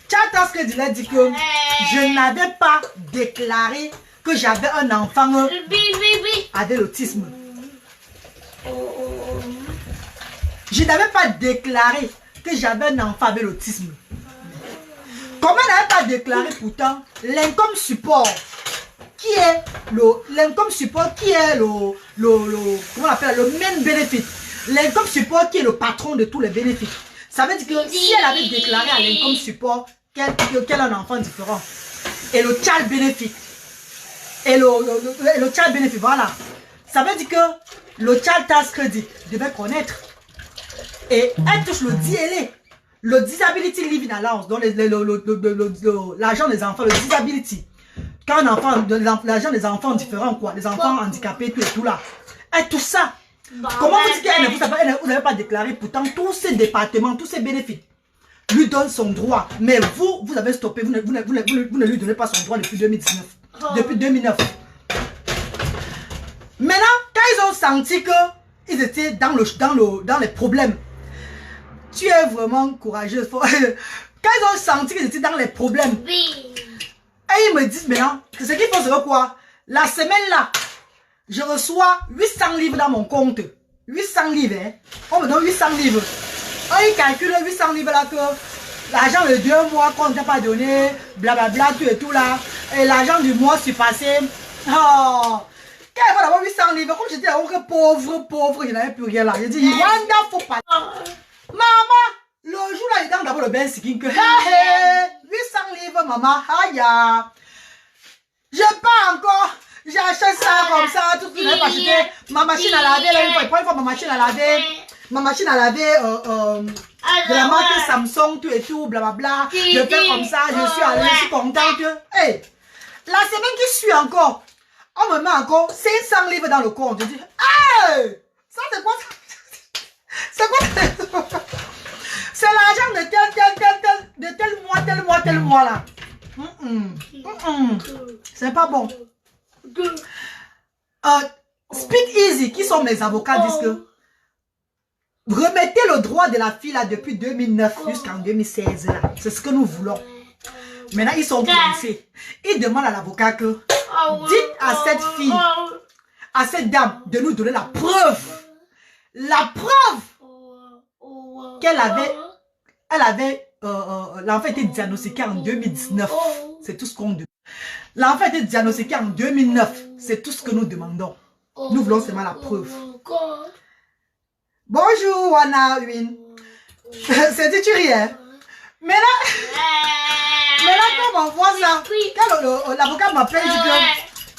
Chartas Credit, il a dit que je n'avais pas déclaré que j'avais un enfant avec l'autisme. Je n'avais pas déclaré que j'avais un enfant avec l'autisme. Comment elle n'avait pas déclaré pourtant l'income support qui est comment on appelle le main benefit, l'income support qui est le patron de tous les bénéfices. Ça veut dire que si elle avait déclaré à l'income support qu'elle a un enfant différent et le child benefit, et le child benefit, voilà. Ça veut dire que le child tax credit devait connaître. Et elle touche le DLA, le disability living allowance, donc l'argent des enfants, le disability. Quand un enfant, l'argent des enfants différents, quoi, les enfants handicapés, tout et tout là. Elle touche ça. Comment vous dites qu'elle vous n'avez pas déclaré? Pourtant, tous ces départements, tous ces bénéfices lui donnent son droit. Mais vous avez stoppé, vous ne lui donnez pas son droit depuis 2019. Depuis 2009. Maintenant, quand ils ont senti qu'ils étaient dans les problèmes, tu es vraiment courageuse. Quand ils ont senti qu'ils étaient dans les problèmes, et ils me disent maintenant que ce qu'il faut c'est quoi? La semaine là, je reçois 800 livres dans mon compte. 800 livres, hein? On me donne 800 livres. Ils calculent 800 livres là que l'argent de 2 mois qu'on ne t'a pas donné, blablabla, tout et tout là. Et l'argent du mois surpassé. Oh! Quand il va avoir 800 livres, comme j'étais pauvre, je n'avais plus rien là. Je dis, Rwanda, faut pas. Maman, le jour là, il donne d'abord le Ben Sikin que, 800 livres, maman, aïe. Je pars encore. J'achète ça comme ça, tout ce que je n'ai pas acheté. Ma machine à laver, là, une fois ma machine à laver. Ma machine à laver, de la marque Samsung, tout et tout, blablabla. Je fais comme ça, je suis allée, je suis contente. Hey, la semaine qui suit encore, on me met encore 500 livres dans le compte. Je dis, hey, ça c'est quoi ça? C'est quoi? C'est l'argent de tel mois là. C'est pas bon. Speak Easy, qui sont mes avocats, disent que remettez le droit de la fille là depuis 2009 jusqu'en 2016 là. C'est ce que nous voulons. Maintenant, ils sont coincés. Ils demandent à l'avocat que dites à cette fille, à cette dame, de nous donner la preuve. La preuve qu'elle avait, l'enfant était diagnostiqué en 2019. C'est tout ce qu'on demande. L'enfant était diagnostiqué en 2009. C'est tout ce que nous demandons. Nous voulons seulement la preuve. Bonjour, Wana Win. C'est dit tu ris, hein? Maintenant, quand on voit ça, quand l'avocat m'appelle, il dit que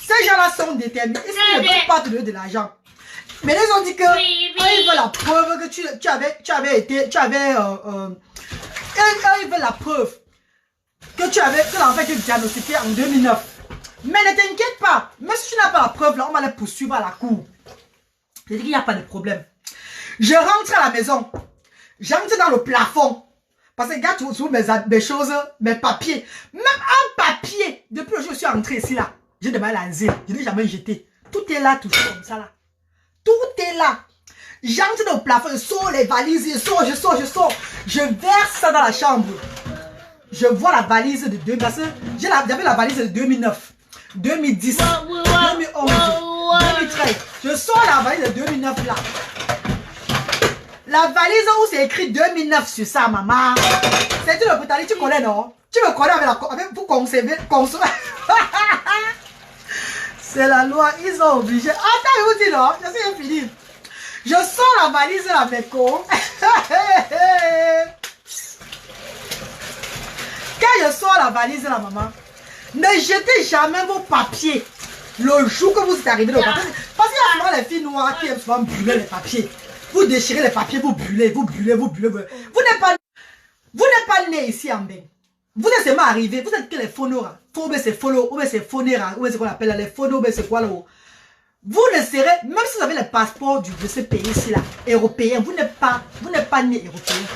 ces gens-là sont déterminés. Ils ne peuvent pas te donner de l'argent. Mais ils ont dit que ils veulent la preuve que tu avais été, ils veulent la preuve que l'enfant était diagnostiqué en 2009. Mais ne t'inquiète pas, même si tu n'as pas la preuve, là, on va les poursuivre à la cour. Je dis qu'il n'y a pas de problème. Je rentre à la maison, j'entre dans le plafond. Parce que regarde tous mes choses, mes papiers. Même un papier, depuis que je suis entré ici là, j'ai demandé l'asile, je n'ai jamais jeté. Tout est là, toujours comme ça là. Tout est là. J'entre dans le plafond, je sors les valises, je sors. Je verse ça dans la chambre. Je vois la valise de 2000, parce que j'avais la valise de 2009, 2010, 2011, 2013. Je sors la valise de 2009 là. La valise où c'est écrit 2009 sur ça, maman. C'est le Brutali, tu connais, non? Tu me connais avec pour conserver. C'est la loi, ils ont obligé. Attends, je vous dis non, je suis fini. Je sors la valise là, mes cons. Quand je sors la valise là, maman, ne jetez jamais vos papiers le jour que vous êtes arrivé. Parce qu'il y a souvent les filles noires qui aiment souvent brûler les papiers. Vous déchirez les papiers, vous brûlez. Vous n'êtes pas né ici en bain. Vous êtes seulement arrivé, vous êtes que les phonora. C'est pholo, ou c'est phonera, ou c'est qu'on appelle les phonos, c'est quoi là. Vous ne serez, même si vous avez le passeport de ce pays-ci là, européen, vous n'êtes pas né européen.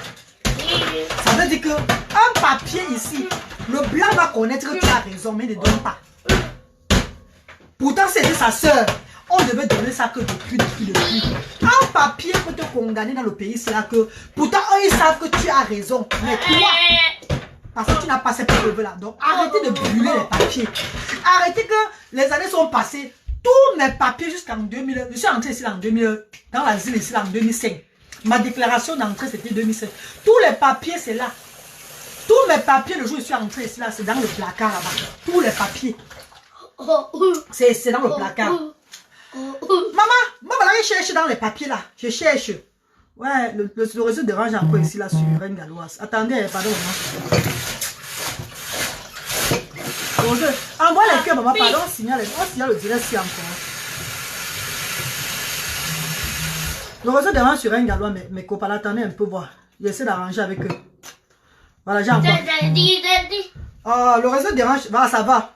Ça veut dire que un papier ici, le blanc va connaître que tu as raison, mais ne donne pas. Pourtant, c'était sa soeur. On devait donner ça que depuis. Un papier peut te condamner dans le pays, c'est là que... Pourtant, eux, ils savent que tu as raison. Mais toi, parce que tu n'as pas ces preuves-là. Donc, arrêtez de brûler les papiers. Arrêtez que les années sont passées. Tous mes papiers jusqu'en 2000... Je suis entré ici en 2000... Dans l'asile ici en 2005. Ma déclaration d'entrée, c'était 2005. Tous les papiers, c'est là. Tous mes papiers, le jour où je suis entré ici, là, c'est dans le placard là-bas. Tous les papiers. C'est dans le placard. Maman, moi voilà, je cherche dans les papiers là. Je cherche. Ouais, le réseau dérange encore ici là sur Reine Galoise. Attendez, pardon. Envoie les cœurs, maman. Pardon, on signale le direct si encore. Le réseau dérange sur un galop, mes copains, attendez un peu voir. J'essaie d'arranger avec eux. Voilà, j'envoie. Oh, le réseau dérange. Voilà, ça va.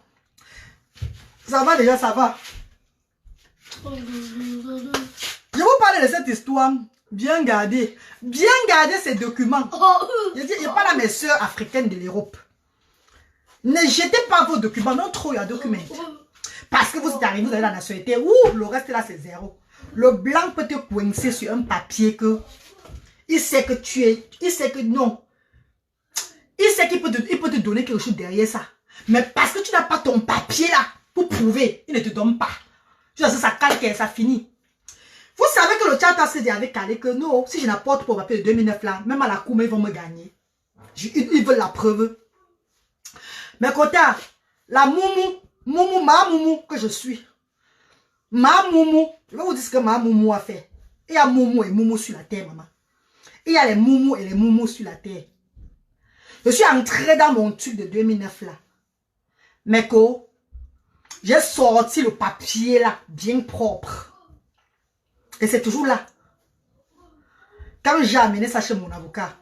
Ça va déjà, ça va. Je vous parle de cette histoire. Bien gardez. Bien garder ces documents. Je parle à mes soeurs africaines de l'Europe. Ne jetez pas vos documents. Non, trop, il y a documents. Parce que vous êtes arrivé, vous avez la nationalité. Ouh, le reste là, c'est zéro. Le blanc peut te coincer sur un papier que... Il sait que tu es... Il sait que non. Il sait qu'il peut te donner quelque chose derrière ça. Mais parce que tu n'as pas ton papier là, pour prouver, il ne te donne pas. Tu sais, ça calque, ça finit. Vous savez que le Tchad avait calé que non, si je n'apporte pas le papier de 2009 là, même à la cour, ils vont me gagner. Ils veulent la preuve. Mais côté, la ma moumou que je suis. Ma moumou, je vais vous dire ce que ma moumou a fait. Il y a moumou et moumou sur la terre, maman. Il y a les moumous et les moumous sur la terre. Je suis entré dans mon truc de 2009 là. Mais quoi, j'ai sorti le papier là, bien propre. Et c'est toujours là. Quand j'ai amené ça chez mon avocat,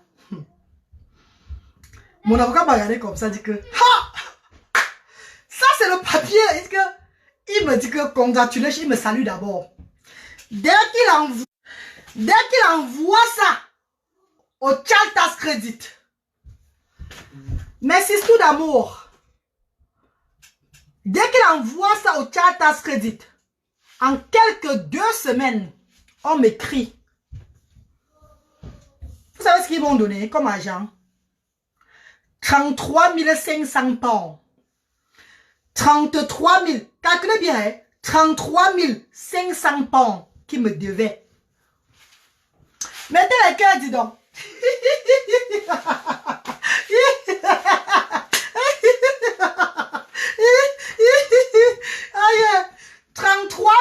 mon avocat m'a regardé comme ça, dit que ha! Ça c'est le papier. Il me dit que congratulations, il me salue d'abord. Dès qu'il envoie ça au Child Tax Credit, merci tout d'amour. Dès qu'il envoie ça au Child Tax Credit, en quelques 2 semaines, on m'écrit. Vous savez ce qu'ils m'ont donné comme argent? 33 500 pounds. 33 000. Calculez bien, hein? 33 500 pounds qui me devaient. Mettez les cœurs, dis donc. Aïe, 33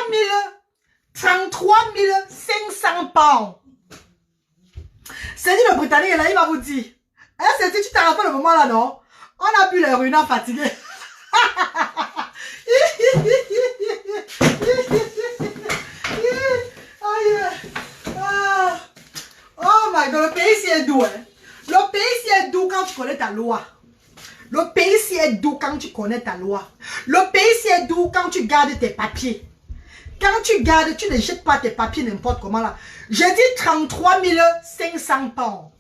500 pounds. C'est dit le Britannique, là, il va vous dire. Hein, c'est dit, tu t'en rappelles le moment là, non? On a bu les ruinants fatigués. Oh my God, le pays ici est doux. Hein? Le pays ici est doux quand tu connais ta loi. Le pays ici est doux quand tu connais ta loi. Le pays ici est doux quand tu gardes tes papiers. Quand tu gardes, tu ne jettes pas tes papiers n'importe comment là. Je dis 33 500 pounds.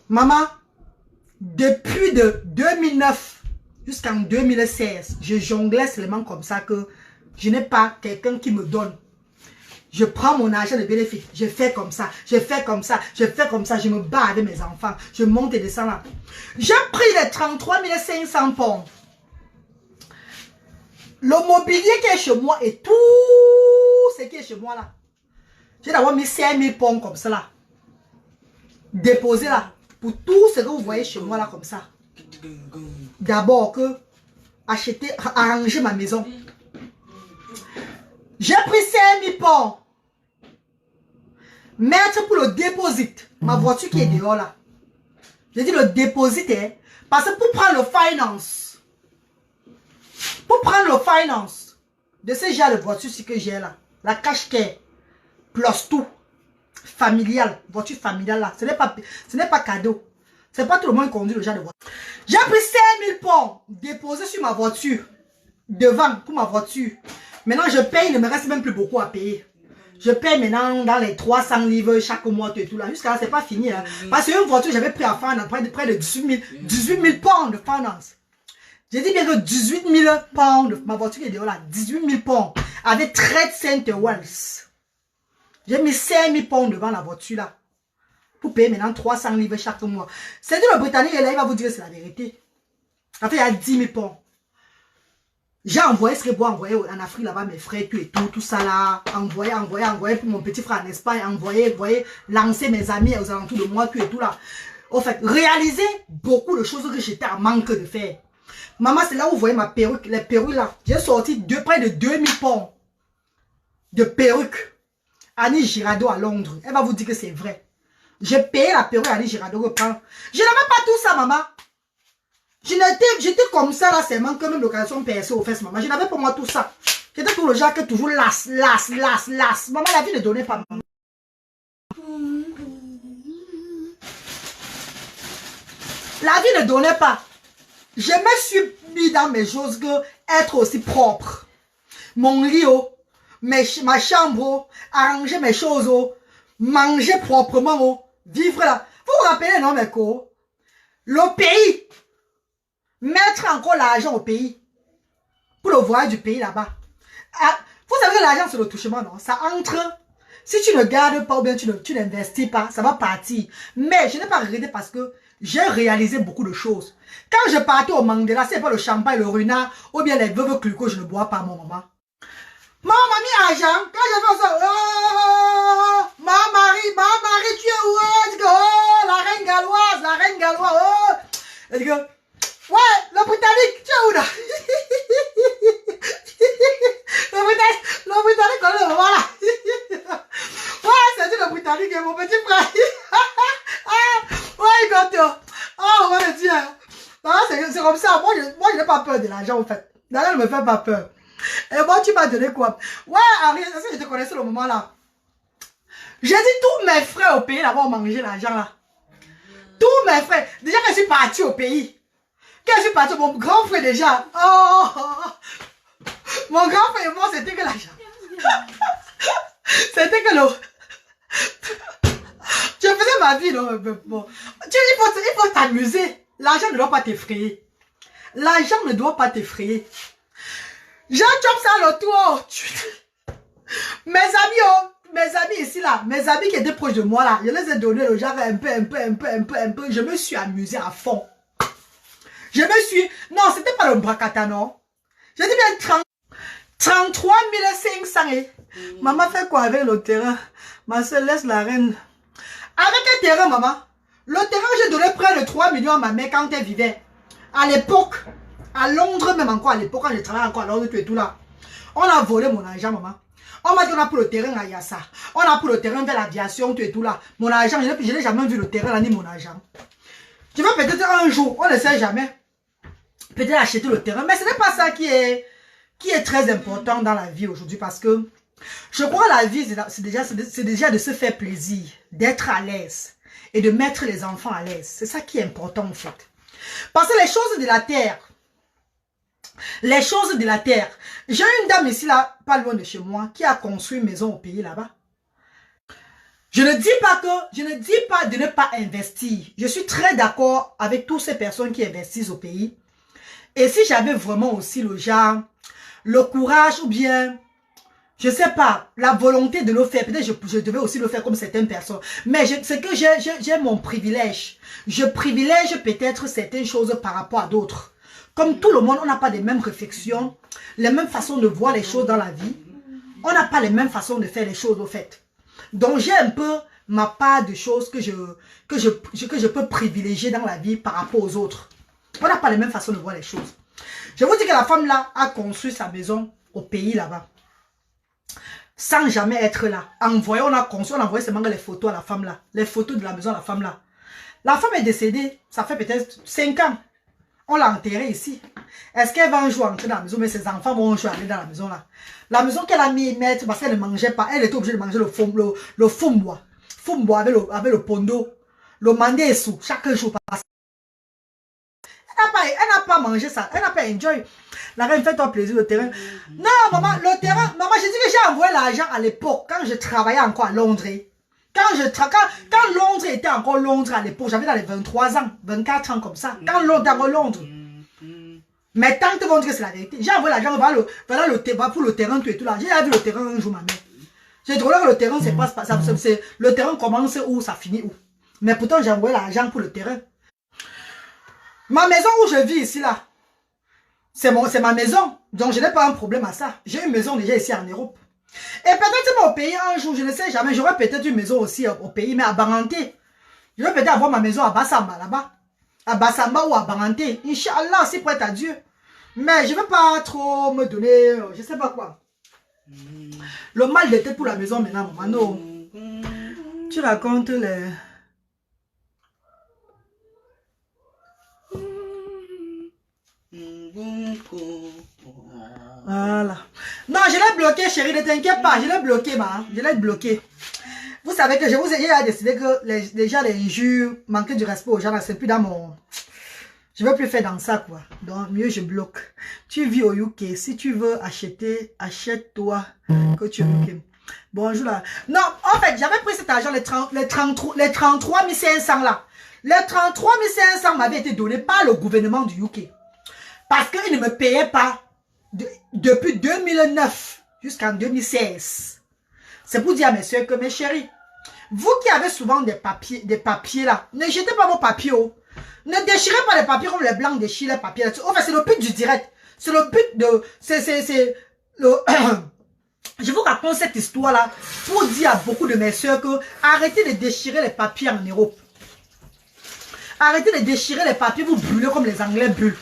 Maman, depuis de 2009 jusqu'en 2016, je jonglais seulement comme ça que je n'ai pas quelqu'un qui me donne. Je prends mon argent de bénéfice, je fais comme ça, je fais comme ça, je fais comme ça, je me bats avec mes enfants, je monte et descends là. J'ai pris les 33 500 pounds. Le mobilier qui est chez moi et tout ce qui est chez moi là. J'ai d'abord mis 5 000 pounds comme ça là. Déposé là. Pour tout ce que vous voyez chez moi là comme ça. D'abord que acheter, arranger ma maison. J'ai pris 5 000 pounds. Mettre pour le déposit. Ma voiture qui est dehors là. J'ai dit le déposit hein. Parce que pour prendre le finance. Pour prendre le finance de ce genre de voiture que j'ai là. La cash-care. Plus tout. Familial, voiture familiale là, ce n'est pas cadeau. C'est pas tout le monde qui conduit le genre de voiture. J'ai pris 5 000 pounds déposé sur ma voiture, devant pour ma voiture. Maintenant je paye, il ne me reste même plus beaucoup à payer. Je paye maintenant dans les 300 livres chaque mois et tout là. Jusqu'à là, c'est pas fini. Hein. Parce que une voiture, j'avais pris à finance près de 18 000 pounds de finance. J'ai dit bien que 18 000 pounds, ma voiture est dehors là, 18 000 pounds, avec Trade Center Wells. J'ai mis 5 000 pounds devant la voiture là. Pour payer maintenant 300 livres chaque mois. C'est dit le Britannique là, il va vous dire que c'est la vérité. En fait, il y a 10 000 pounds. J'ai envoyé ce que j'ai envoyé en Afrique là-bas, mes frères, tout ça là. Envoyé pour mon petit frère en Espagne. Envoyé, lancer mes amis aux alentours de moi, tout là. En fait, réaliser beaucoup de choses que j'étais en manque de faire. Maman, c'est là où vous voyez ma perruque, les perruques là. J'ai sorti près de 2 000 pounds de perruques. Annie Girardot à Londres. Elle va vous dire que c'est vrai. J'ai payé la perruque à Annie Girardot. Je n'avais pas tout ça, maman. J'étais comme ça là, seulement que même l'occasion percée aux fesses, maman. Je n'avais pas moi tout ça. J'étais tout le genre que toujours las. Maman, la vie ne donnait pas. La vie ne donnait pas. Je me suis mis dans mes choses que être aussi propre. Mon lit, ma chambre, arranger mes choses, manger proprement, vivre là. Vous vous rappelez, non, mes co? Le pays. Mettre encore l'argent au pays. Pour le voyage du pays là-bas. Ah, vous savez que l'argent, c'est le touchement, non? Ça entre. Si tu ne gardes pas ou bien tu n'investis pas, ça va partir. Mais je n'ai pas regretté parce que j'ai réalisé beaucoup de choses. Quand je partais au Mandela, c'est pas le champagne, le runard ou bien les veuves cluco, je ne bois pas, mon maman. Maman m'a mis argent. Quand je fais ça, oh, ma Marie, tu es où? Je dis, oh, la reine galloise, oh. Elle dit, ouais, le Britannique, tu es où là? Le Britannique, on le voit là. Ouais, c'est le Britannique, mon petit frère. Ouais, gâteau. Oh, on va le dire. C'est comme ça. Moi, je n'ai pas peur de l'argent, en fait. L'argent ne me fait pas peur. Et moi, tu m'as donné quoi? Ouais, Henri, est-ce que je te connaissais le moment là? J'ai dit tous mes frères au pays là-bas ont mangé l'argent là. Tous mes frères. Déjà que je suis parti au pays. Quand je suis parti, mon grand frère déjà. Oh, mon grand frère et moi, c'était que l'argent. C'était que le... Je faisais ma vie, non? Bon. Il faut t'amuser. L'argent ne doit pas t'effrayer. L'argent ne doit pas t'effrayer. J'ai chop ça le tour. Mes amis ici là, mes amis qui étaient proches de moi là, je les ai donné le genre un peu. Je me suis amusé à fond. Je me suis... Non, c'était pas le bracata, non. J'ai dit bien 33 500. Maman fait quoi avec le terrain? Ma soeur laisse la reine. Avec un terrain, maman. Le terrain, j'ai donné près de 3 millions à ma mère quand elle vivait. À l'époque, à Londres, même encore à l'époque, quand je travaillais encore à Londres, tout et tout là. On a volé mon argent, maman. On m'a dit on a pour le terrain à Yassa. On a pour le terrain vers l'aviation, tout et tout là. Mon argent, je n'ai jamais vu le terrain là, ni mon argent. Tu vas peut-être un jour, on ne sait jamais. Peut-être acheter le terrain. Mais ce n'est pas ça qui est très important dans la vie aujourd'hui. Parce que je crois que la vie, c'est déjà de se faire plaisir, d'être à l'aise et de mettre les enfants à l'aise. C'est ça qui est important en fait. Parce que les choses de la terre, j'ai une dame ici là, pas loin de chez moi, qui a construit une maison au pays là-bas. Je ne dis pas de ne pas investir. Je suis très d'accord avec toutes ces personnes qui investissent au pays. Et si j'avais vraiment aussi le genre, le courage ou bien, je sais pas, la volonté de le faire, peut-être je devais aussi le faire comme certaines personnes. Mais c'est que j'ai mon privilège. Je privilège peut-être certaines choses par rapport à d'autres. Comme tout le monde, on n'a pas les mêmes réflexions, les mêmes façons de voir les choses dans la vie. On n'a pas les mêmes façons de faire les choses au fait. Donc j'ai un peu ma part de choses que je peux privilégier dans la vie par rapport aux autres. On n'a pas les mêmes façons de voir les choses. Je vous dis que la femme là a construit sa maison au pays là-bas. Sans jamais être là. On a envoyé seulement les photos à la femme là. Les photos de la maison à la femme là. La femme est décédée, ça fait peut-être 5 ans. On l'a enterrée ici. Est-ce qu'elle va un jour entrer dans la maison? Mais ses enfants vont un jour aller dans la maison là. La maison qu'elle a mis mettre parce qu'elle ne mangeait pas. Elle était obligée de manger le fumbois. Fumbois avec le pondo. Le mandé sous chaque jour. Elle n'a pas mangé ça. Elle n'a pas enjoy. La reine, fais-toi plaisir, le terrain. Non, maman, le terrain. Maman, j'ai dit que j'ai envoyé l'argent à l'époque, quand je travaillais encore à Londres. Quand Londres était encore Londres à l'époque, j'avais dans les 23 ans, 24 ans comme ça. Quand Londres était encore Londres. Mais tant que vont dire que c'est la vérité. J'ai envoyé l'argent pour le terrain, tout et tout là. J'ai vu le terrain un jour, ma mère. J'ai trouvé que le terrain, c'est pas ça. Le terrain commence où, ça finit où. Mais pourtant, j'ai envoyé l'argent pour le terrain. Ma maison où je vis ici là, c'est ma maison. Donc je n'ai pas un problème à ça. J'ai une maison déjà ici en Europe. Et peut-être au pays un jour, je ne sais jamais, j'aurai peut-être une maison aussi au pays, mais à Baranté. Je vais peut-être avoir ma maison à Bassamba là-bas. À Bassamba ou à Baranté. Inch'Allah, c'est prêt à Dieu. Mais je ne veux pas trop me donner, je ne sais pas quoi. Le mal de tête pour la maison maintenant, maman. Non. Tu racontes les... Voilà. Non, je l'ai bloqué, chérie, ne t'inquiète pas, je l'ai bloqué, je l'ai bloqué. Vous savez que j'ai décidé que les injures, manquer du respect aux gens, c'est plus dans mon... Je ne veux plus faire dans ça, quoi. Donc, mieux je bloque. Tu vis au UK, si tu veux acheter, achète-toi que tu veux. Bonjour là. Non, en fait, j'avais pris cet argent, les 33 500 là. Les 33 500 m'avaient été donnés par le gouvernement du UK. Parce qu'ils ne me payaient pas depuis 2009 jusqu'en 2016. C'est pour dire à mes soeurs que, mes chéris, vous qui avez souvent des papiers là, ne jetez pas vos papiers. Oh. Ne déchirez pas les papiers comme les blancs déchirent les papiers. En fait, c'est le but du direct. C'est le but de... Je vous raconte cette histoire-là pour dire à beaucoup de mes soeurs que arrêtez de déchirer les papiers en Europe. Arrêtez de déchirer les papiers, vous brûlez comme les Anglais brûlent.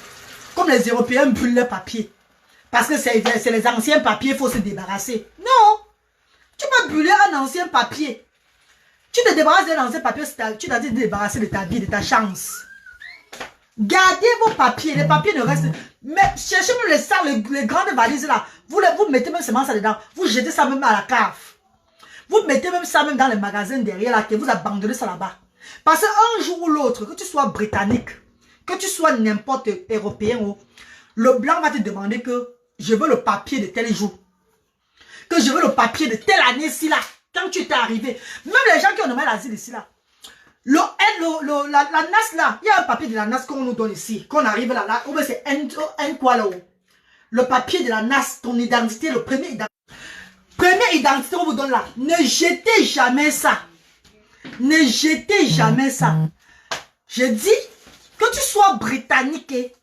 Comme les Européens brûlent les papiers. Parce que c'est les anciens papiers, il faut se débarrasser. Non! Tu peux brûler un ancien papier. Tu te débarrasses d'un ancien papier, tu dois te débarrasser de ta vie, de ta chance. Gardez vos papiers, les papiers ne restent... Mais cherchez même les sacs, les grandes valises là. Vous mettez même seulement ça dedans. Vous jetez ça même à la cave. Vous mettez même ça même dans les magasins derrière là, que vous abandonnez ça là-bas. Parce qu'un jour ou l'autre, que tu sois britannique, que tu sois n'importe européen, le blanc va te demander que je veux le papier de tel jour. Que je veux le papier de telle année-ci là. Quand tu t'es arrivé. Même les gens qui ont nommé l'asile ici là. La NAS là, il y a un papier de la NAS qu'on nous donne ici. Qu'on arrive là, c'est N quoi là. Le papier de la NAS, ton identité, le premier identité. Première identité qu'on vous donne là. Ne jetez jamais ça. Ne jetez jamais ça. Je dis que tu sois britannique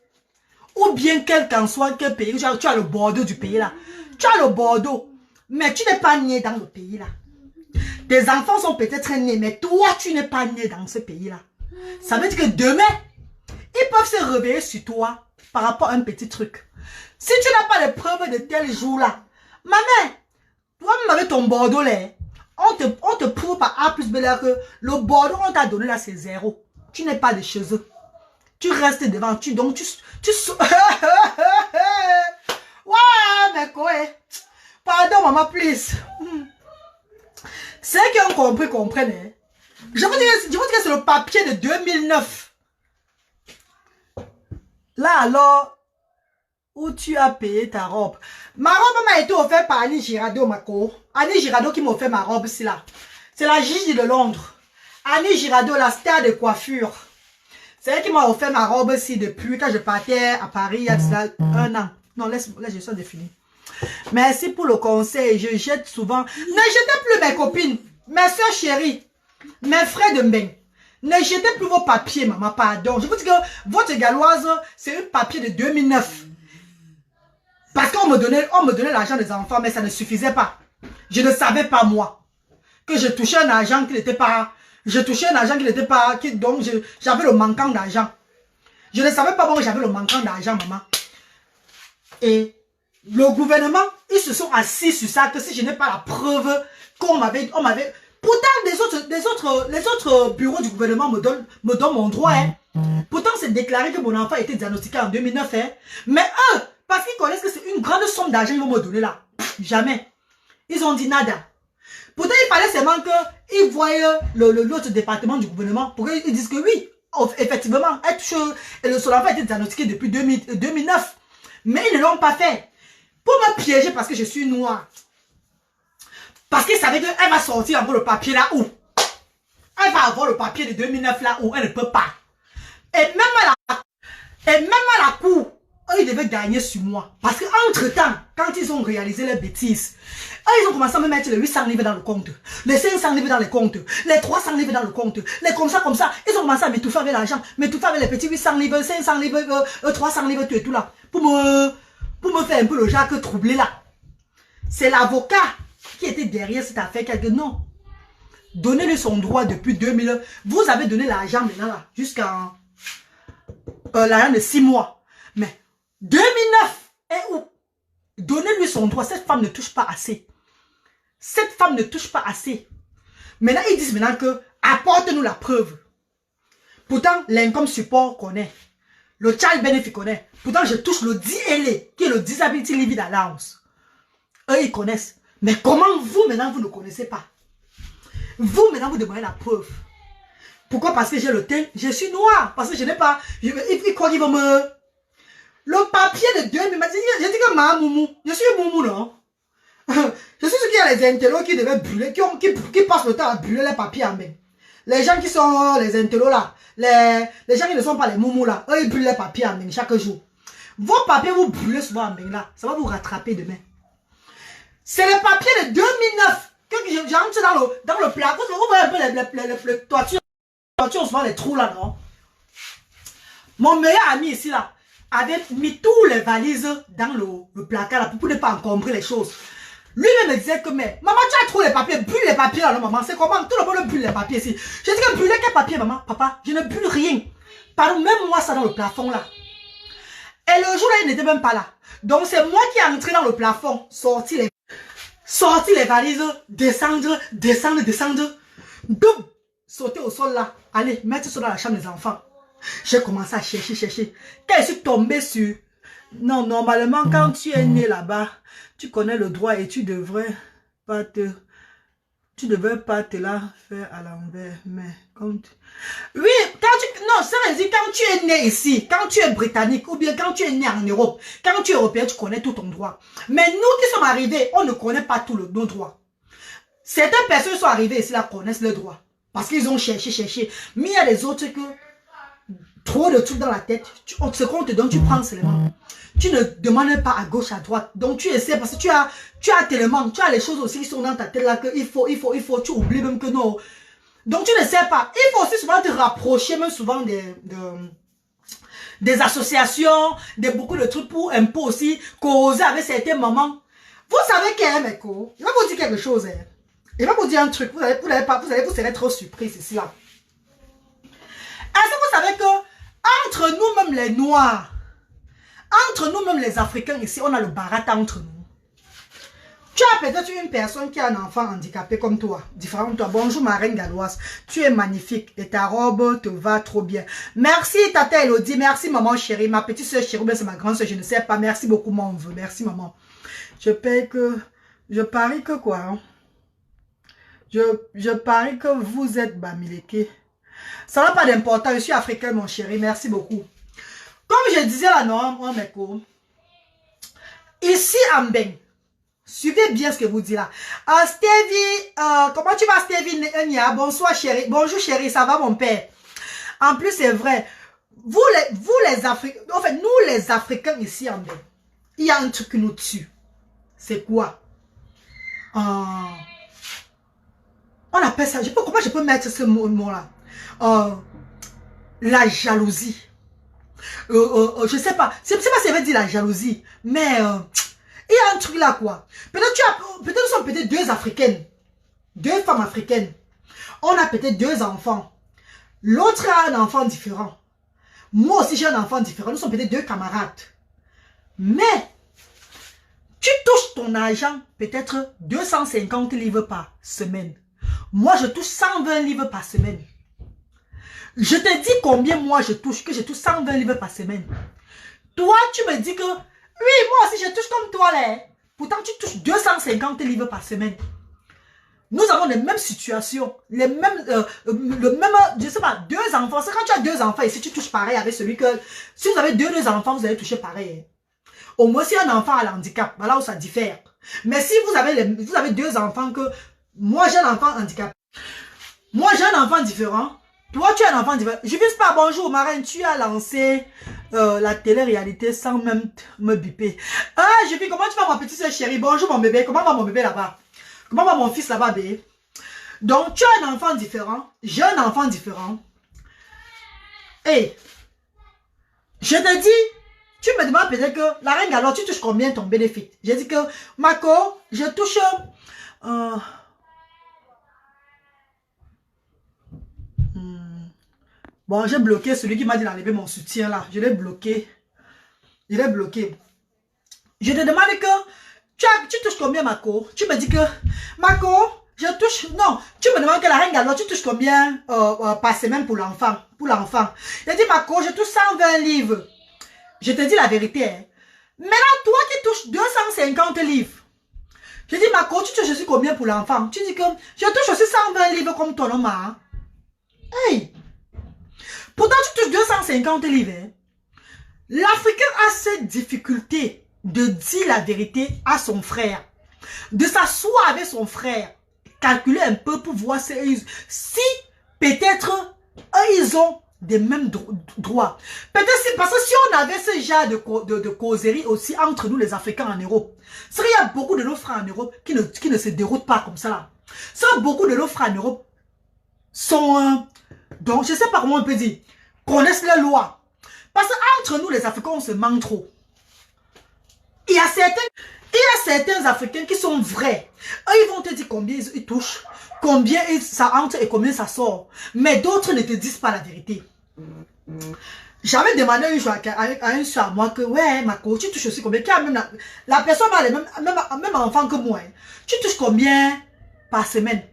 ou bien quel qu'en soit quel pays. Tu as le Bordeaux du pays là. Tu as le Bordeaux. Mais tu n'es pas né dans le pays là. Tes enfants sont peut-être nés, mais toi, tu n'es pas né dans ce pays-là. Ça veut dire que demain, ils peuvent se réveiller sur toi par rapport à un petit truc. Si tu n'as pas les preuves de tel jour-là, maman, toi-même avec ton Bordeaux là, on te prouve par A plus B là que le Bordeaux on t'a donné là, c'est zéro. Tu n'es pas de chez eux. Tu restes devant, donc tu ouais, mais quoi? Pardon, maman, please. Ceux qui ont compris, comprennent. Hein? Je vous dis que c'est le papier de 2009. Là, alors, où tu as payé ta robe. Ma robe m'a été offerte par Annie Girardot, Mako. Annie Girardot qui m'a offert ma robe, c'est là. C'est la Gigi de Londres. Annie Girardot, la star de coiffure. C'est elle qui m'a offert ma robe ici depuis quand je partais à Paris il y a un an. Non, laisse je sois définie. Merci pour le conseil. Je jette souvent. Ne jetez plus mes copines, mes soeurs chéries, mes frères de bain. Ne jetez plus vos papiers, maman. Pardon. Je vous dis que votre galoise, c'est un papier de 2009. Parce qu'on me donnait l'argent des enfants, mais ça ne suffisait pas. Je ne savais pas, moi, que je touchais un argent qui n'était pas... donc j'avais le manquant d'argent. Je ne savais pas, moi, que j'avais le manquant d'argent, maman. Et... le gouvernement, ils se sont assis sur ça, que si je n'ai pas la preuve qu'on m'avait... Pourtant, les autres bureaux du gouvernement me donnent mon droit. Hein. Pourtant, c'est déclaré que mon enfant a été diagnostiqué en 2009. Hein. Mais eux, parce qu'ils connaissent que c'est une grande somme d'argent qu'ils vont me donner là. Jamais. Ils ont dit nada. Pourtant, il fallait seulement qu'ils voient l'autre département du gouvernement pour qu'ils disent que oui, effectivement, son enfant a été diagnostiqué depuis 2009. Mais ils ne l'ont pas fait. Pour me piéger parce que je suis noire. Parce qu'ils savaient qu'elle va sortir encore le papier là où. Elle va avoir le papier de 2009 là où elle ne peut pas. Et même à la cour, eux, ils devaient gagner sur moi. Parce qu'entre-temps, quand ils ont réalisé leurs bêtises, ils ont commencé à me mettre les 800 livres dans le compte, les 500 livres dans le compte, les 300 livres dans le compte, les comme ça. Ils ont commencé à m'étouffer avec l'argent, m'étouffer avec les petits 800 livres, 500 livres, 300 livres, tout et tout là. Pour me faire un peu le Jacques troublé là. C'est l'avocat qui était derrière cette affaire qui a dit non. Donnez-lui son droit depuis 2000. Vous avez donné l'argent maintenant là, jusqu'à l'argent de 6 mois. Mais 2009 est où? Donnez-lui son droit. Cette femme ne touche pas assez. Cette femme ne touche pas assez. Maintenant, ils disent maintenant que apporte-nous la preuve. Pourtant, l'income support connaît. Le child benefit connaît. Pourtant, je touche le DLA, qui est le Disability Living Allowance. Eux, ils connaissent. Mais comment vous, maintenant, vous ne connaissez pas? Vous, maintenant, vous demandez la preuve. Pourquoi? Parce que j'ai le teint. Je suis noir. Parce que je n'ai pas... Il croit qu'il va me... Le papier de 2000... J'ai dit que ma moumou. Je suis moumou, non? Je suis sûr qu'il y a les intellos qui devaient brûler, qui passent le temps à brûler les papiers en main. Les gens qui sont les intellos là, les gens qui ne sont pas les moumous là, eux ils brûlent les papiers en main chaque jour. Vos papiers vous brûlez souvent en main là, ça va vous rattraper demain. C'est les papiers de 2009 que j'entre dans le plat. Vous voyez un peu les toitures souvent les trous là, non? Mon meilleur ami ici là avait mis tous les valises dans le placard là pour ne pas encombrer les choses. Lui-même me disait que, mais, maman, tu as trop les papiers, brûle les papiers là, non, maman, c'est comment? Tout le monde brûle les papiers ici. Je dis que brûler quel papier, maman? Papa, je ne brûle rien. Pardon, même moi, ça dans le plafond là. Et le jour là, il n'était même pas là. Donc, c'est moi qui ai entré dans le plafond, sorti les valises, descendre, boum, sauter au sol là. Allez, mettre ça dans la chambre des enfants. J'ai commencé à chercher. Quand je suis tombé sur... Non, normalement, quand tu es né là-bas, tu connais le droit et tu devrais pas te la faire à l'envers. Mais quand tu... Oui, non, ça veut dire quand tu es né ici, quand tu es britannique ou bien quand tu es né en Europe, quand tu es européen, tu connais tout ton droit. Mais nous qui sommes arrivés, on ne connaît pas tout nos droits. Certaines personnes sont arrivées ici là, connaissent le droit. Parce qu'ils ont cherché. Mais il y a des autres que... Trop de trucs dans la tête, ce qu'on te donne, tu prends seulement. Tu ne demandes pas à gauche, à droite. Donc tu essaies parce que tu as tellement, tu as les choses aussi qui sont dans ta tête là que il faut, tu oublies même que non. Donc tu ne sais pas. Il faut aussi souvent te rapprocher, même souvent des associations, beaucoup de trucs pour un peu aussi causer avec certains moments. Vous savez qu'un mec, il va vous dire quelque chose. Hein. Il va vous dire un truc. Vous serez trop surpris ici là. Est-ce que vous savez que entre nous-mêmes les Noirs, entre nous-mêmes les Africains ici, on a le barat entre nous. Tu as peut-être une personne qui a un enfant handicapé comme toi, différent de toi. Bonjour ma reine galloise, tu es magnifique et ta robe te va trop bien. Merci tata Elodie, merci maman chérie, ma petite soeur chérie, c'est ma grande soeur, je ne sais pas. Merci beaucoup mon vœu, merci maman. Je parie que quoi hein? Je parie que vous êtes Bamileke. Ça n'a pas d'importance, je suis africain mon chéri, merci beaucoup. Comme je disais là, non, mes cours, ici en Ben, suivez bien ce que vous dites là. Stevie, comment tu vas Stevie? Bonsoir chéri, bonjour chéri, ça va mon père? En plus c'est vrai, vous les Africains, en fait nous les Africains ici en Ben, il y a un truc qui nous tue. C'est quoi? On appelle ça, comment je peux mettre ce mot là? La jalousie. Je sais pas si ça veut dire la jalousie, mais il y a un truc là quoi. Peut-être nous sommes peut-être deux africaines, deux femmes africaines. On a peut-être deux enfants. L'autre a un enfant différent. Moi aussi j'ai un enfant différent. Nous sommes peut-être deux camarades. Mais tu touches ton argent peut-être 250 livres par semaine. Moi je touche 120 livres par semaine. Je te dis combien moi je touche, que je touche 120 livres par semaine. Toi, tu me dis que, oui, moi aussi je touche comme toi là. Pourtant, tu touches 250 livres par semaine. Nous avons les mêmes situations, le même, je sais pas, deux enfants. C'est quand tu as deux enfants et si tu touches pareil avec celui que, si vous avez deux enfants, vous allez toucher pareil. Au moins, si un enfant a l'handicap, voilà où ça diffère. Mais si vous avez deux enfants que, moi j'ai un enfant handicapé, moi j'ai un enfant différent. Toi, tu es un enfant différent. Je ne vise pas, bonjour, Marine, tu as lancé la télé-réalité sans même me biper. Ah, je vis, comment tu vas, ma petite soeur chérie? Bonjour, mon bébé. Comment va mon bébé là-bas? Comment va mon fils là-bas, bébé? Donc, tu as un enfant différent. J'ai un enfant différent. Et, je te dis, tu me demandes peut-être que, la reine alors tu touches combien ton bénéfice? J'ai dit que, Marco, je touche... Bon, j'ai bloqué celui qui m'a dit d'enlever mon soutien là. Je l'ai bloqué. Je l'ai bloqué. Je te demande que tu touches combien, Marco? Tu me dis que, Marco, Je touche, non, tu me demandes que la reine Gallo, tu touches combien par semaine pour l'enfant? Il dit, ma co, je touche 120 livres. Je te dis la vérité. Hein. Maintenant, toi qui touches 250 livres. Je dis, ma co, tu touches aussi combien pour l'enfant? Tu dis que je touche aussi 120 livres comme ton homme. Hein. Hey! Pourtant, tu touches 250 livres. Hein. L'Africain a cette difficulté de dire la vérité à son frère. De s'asseoir avec son frère. Calculer un peu pour voir si peut-être ils ont des mêmes droits. Peut-être si, parce que si on avait ce genre de causerie aussi entre nous les Africains en Europe, c'est qu'il y a beaucoup de nos frères en Europe qui ne se déroutent pas comme ça là. C'est beaucoup de nos frères en Europe sont, donc je ne sais pas comment on peut dire, connaissent les lois. Parce qu'entre nous les Africains on se ment trop. Il y a certains Africains qui sont vrais. Eux, ils vont te dire combien ils touchent, combien ça entre et combien ça sort. Mais d'autres ne te disent pas la vérité. J'avais demandé un jour à un soir à moi que, ouais, ma coach, tu touches aussi combien? Même la personne a les même enfant que moi. Hein. Tu touches combien par semaine?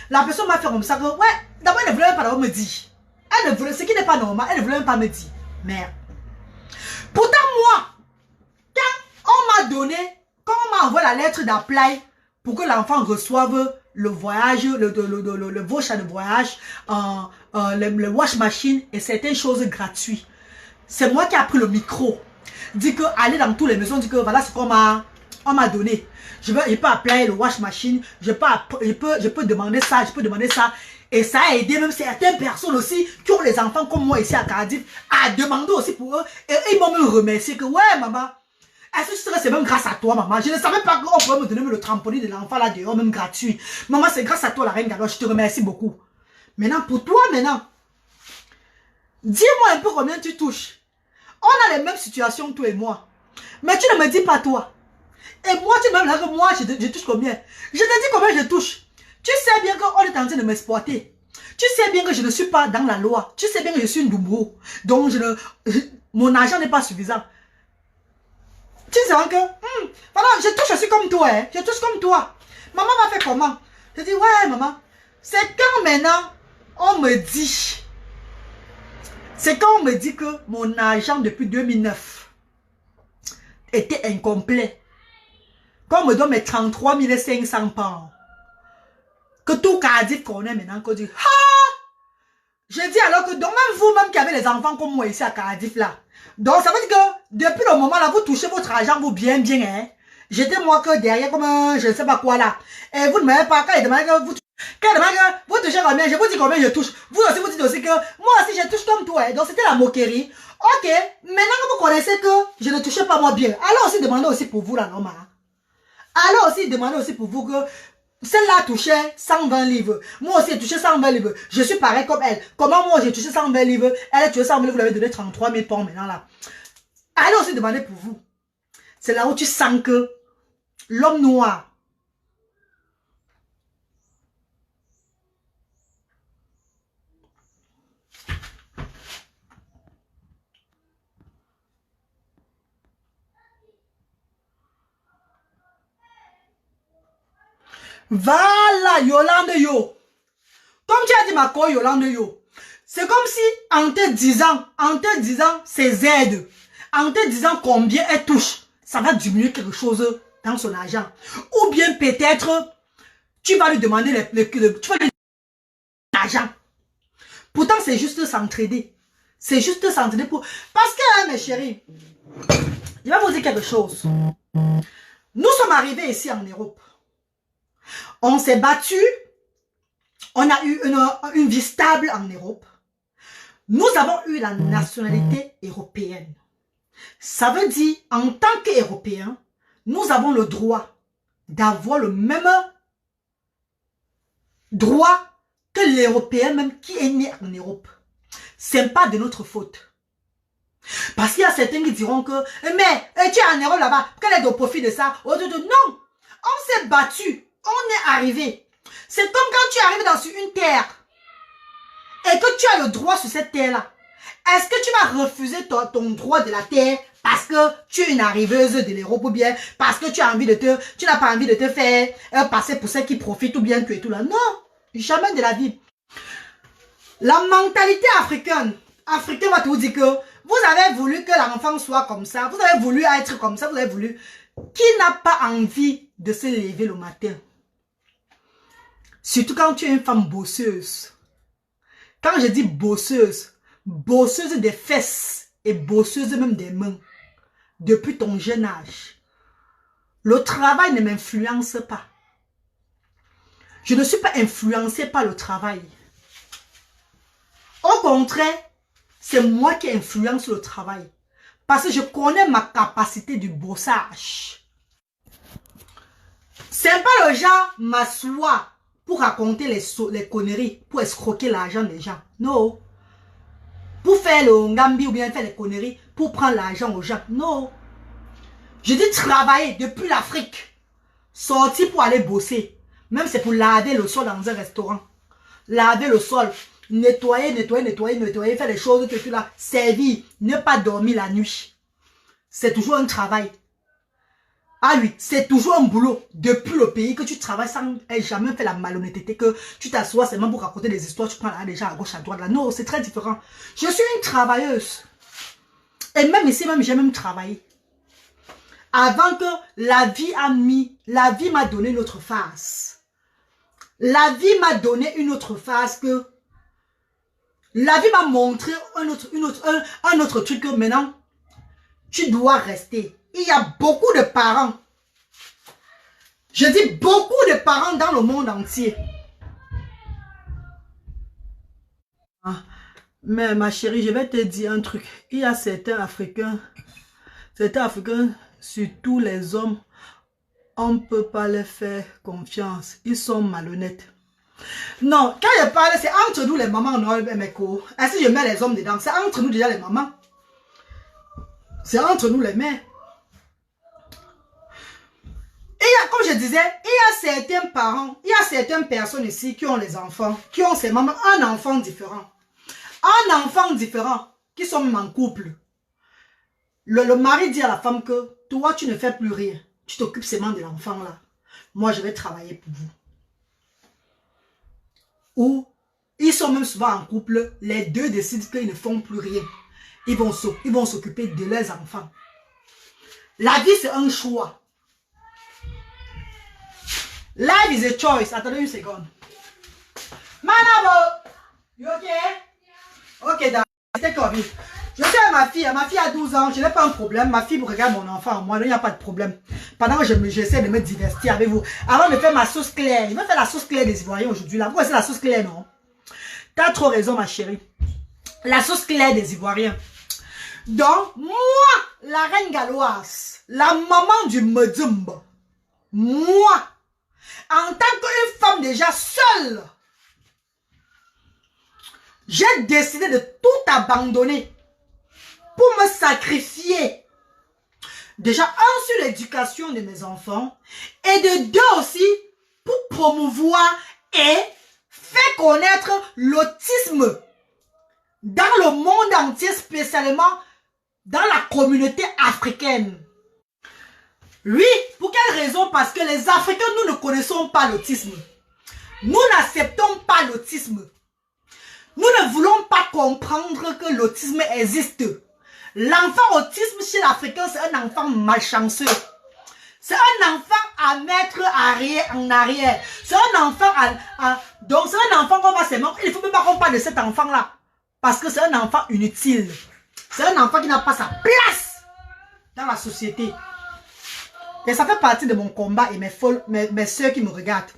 La personne m'a fait comme ça que, ouais, d'abord, elle ne voulait même pas me dire. Elle ne voulait, ce qui n'est pas normal, elle ne voulait même pas me dire. Merde. Pourtant, moi, on m'a donné, quand on m'a envoyé la lettre d'apply pour que l'enfant reçoive le voyage, le voucher de voyage, le wash machine et certaines choses gratuites. C'est moi qui ai pris le micro. Dit que aller dans toutes les maisons, dit que voilà ce qu'on m'a donné. Je peux appeler le wash machine, je peux demander ça, je peux demander ça. Et ça a aidé même certaines personnes aussi qui ont les enfants comme moi ici à Cardiff à demander aussi pour eux. Et ils m'ont même remercié que ouais maman. Est-ce que c'est même grâce à toi, maman? Je ne savais pas qu'on pouvait me donner le trampoline de l'enfant là dehors, même gratuit. Maman, c'est grâce à toi, la reine Gallo. Je te remercie beaucoup. Maintenant, pour toi, dis-moi un peu combien tu touches. On a les mêmes situations, toi et moi. Mais tu ne me dis pas toi. Et moi, tu me dis que moi, je touche combien? Je te dis combien je touche. Tu sais bien qu'on est en train de m'exploiter. Tu sais bien que je ne suis pas dans la loi. Tu sais bien que je suis une Dumbo. Donc, mon argent n'est pas suffisant. Tu sais que, voilà, je touche aussi comme toi, hein. Je touche comme toi. Maman m'a fait comment? Je dis, ouais, maman. C'est quand maintenant, on me dit, c'est quand on me dit que mon argent depuis 2009 était incomplet. Quand on me donne mes 33 500 pounds. Que tout Cardiff connaît maintenant, qu'on dit, ah! Je dis alors que, donc même vous-même qui avez les enfants comme moi ici à Cardiff là, donc ça veut dire que depuis le moment là, vous touchez votre argent, vous bien, hein. J'étais moi que derrière comme je ne sais pas quoi là. Et vous ne m'avez pas, quand il demande que vous touchez combien, je vous dis combien je touche. Vous aussi, vous dites aussi que moi aussi je touche comme toi. Hein. Donc c'était la moquerie. Ok, maintenant que vous connaissez que je ne touchais pas moi bien, alors aussi demandez aussi pour vous là, non, ma. Alors aussi demandez aussi pour vous que celle-là touchait 120 livres. Moi aussi, j'ai touché 120 livres. Je suis pareil comme elle. Comment moi, j'ai touché 120 livres? Elle a touché 120 livres, vous lui avez donné 33 000 pounds maintenant là. Allez aussi demander pour vous. C'est là où tu sens que l'homme noir. Voilà, Yolande Yo. Comme tu as dit ma co, Yolande Yo. C'est comme si en te disant ses aides, en te disant combien elle touche, ça va diminuer quelque chose dans son argent. Ou bien peut-être, tu vas lui demander l'argent. Pourtant, c'est juste s'entraider. C'est juste s'entraider pour... Parce que, hein, mes chéris, je vais vous dire quelque chose. Nous sommes arrivés ici en Europe. On s'est battu. On a eu une vie stable en Europe. Nous avons eu la nationalité européenne. Ça veut dire, en tant qu'Européens, nous avons le droit d'avoir le même droit que l'Européen même qui est né en Europe. Ce n'est pas de notre faute. Parce qu'il y a certains qui diront que, mais tu es en Europe là-bas, quel est le profit de ça? Non, on s'est battu, on est arrivé. C'est comme quand tu arrives dans une terre et que tu as le droit sur cette terre-là. Est-ce que tu vas refuser ton droit de la terre parce que tu es une arriveuse de l'Europe ou bien parce que tu n'as pas envie de te faire passer pour ceux qui profitent ou bien tu es tout là? Non, jamais de la vie. La mentalité africaine va te dire que vous avez voulu que l'enfant soit comme ça, vous avez voulu être comme ça, vous avez voulu. Qui n'a pas envie de se lever le matin? Surtout quand tu es une femme bosseuse. Quand je dis bosseuse, bosseuse des fesses et bosseuse même des mains. Depuis ton jeune âge. Le travail ne m'influence pas. Je ne suis pas influencée par le travail. Au contraire, c'est moi qui influence le travail. Parce que je connais ma capacité du bossage. C'est pas le genre m'asseoir pour raconter les conneries, pour escroquer l'argent des gens. Non. Pour faire le ngambi ou bien faire les conneries, pour prendre l'argent aux gens. Non. Je dis travailler depuis l'Afrique. Sortir pour aller bosser. Même c'est pour laver le sol dans un restaurant. Laver le sol. Nettoyer, faire les choses que tu l'as. Servir. Ne pas dormir la nuit. C'est toujours un travail. Ah oui, c'est toujours un boulot. Depuis le pays que tu travailles sans jamais faire la malhonnêteté, que tu t'assois seulement pour raconter des histoires, tu prends là des gens à gauche, à droite. Là. Non, c'est très différent. Je suis une travailleuse. Et même ici, j'ai même travaillé. Avant que la vie m'a donné une autre face. La vie m'a donné une autre face que la vie m'a montré un autre truc que maintenant, tu dois rester. Il y a beaucoup de parents. Je dis beaucoup de parents dans le monde entier. Mais ma chérie, je vais te dire un truc. Il y a certains Africains, surtout les hommes, on ne peut pas leur faire confiance. Ils sont malhonnêtes. Non, quand je parle, c'est entre nous les mamans, mes cours. Est-ce que je mets les hommes dedans? C'est entre nous déjà les mamans. C'est entre nous les mères. Et comme je disais, il y a certains parents, il y a certaines personnes ici qui ont les enfants, qui ont ces mamans, un enfant différent. Un enfant différent, qui sont même en couple. Le mari dit à la femme que toi, tu ne fais plus rien. Tu t'occupes seulement de l'enfant là. Moi, je vais travailler pour vous. Ou ils sont même souvent en couple, les deux décident qu'ils ne font plus rien. Ils vont s'occuper de leurs enfants. La vie, c'est un choix. Life is a choice. Attendez une seconde. Manabo, you okay? Ok, c'était Covid. Je suis à ma fille a 12 ans, je n'ai pas un problème. Ma fille regarde mon enfant, moi, il n'y a pas de problème. Pendant que j'essaie de me divertir avec vous. Avant de faire ma sauce claire, je vais faire la sauce claire des Ivoiriens aujourd'hui. Là, pourquoi c'est la sauce claire, non? T'as trop raison, ma chérie. La sauce claire des Ivoiriens. Donc, moi, la reine galloise, la maman du Medumba, moi, en tant qu'une femme déjà seule, j'ai décidé de tout abandonner pour me sacrifier. Déjà, un, sur l'éducation de mes enfants et de deux aussi, pour promouvoir et faire connaître l'autisme dans le monde entier, spécialement dans la communauté africaine. Oui, pour quelle raison? Parce que les Africains, nous ne connaissons pas l'autisme. Nous n'acceptons pas l'autisme. Nous ne voulons pas comprendre que l'autisme existe. L'enfant autisme chez l'Africain, c'est un enfant malchanceux. C'est un enfant à mettre en arrière. C'est un enfant donc c'est un enfant qu'on va s'aimer. Il ne faut même pas qu'on parle de cet enfant-là. Parce que c'est un enfant inutile. C'est un enfant qui n'a pas sa place dans la société. Et ça fait partie de mon combat et mes soeurs qui me regardent.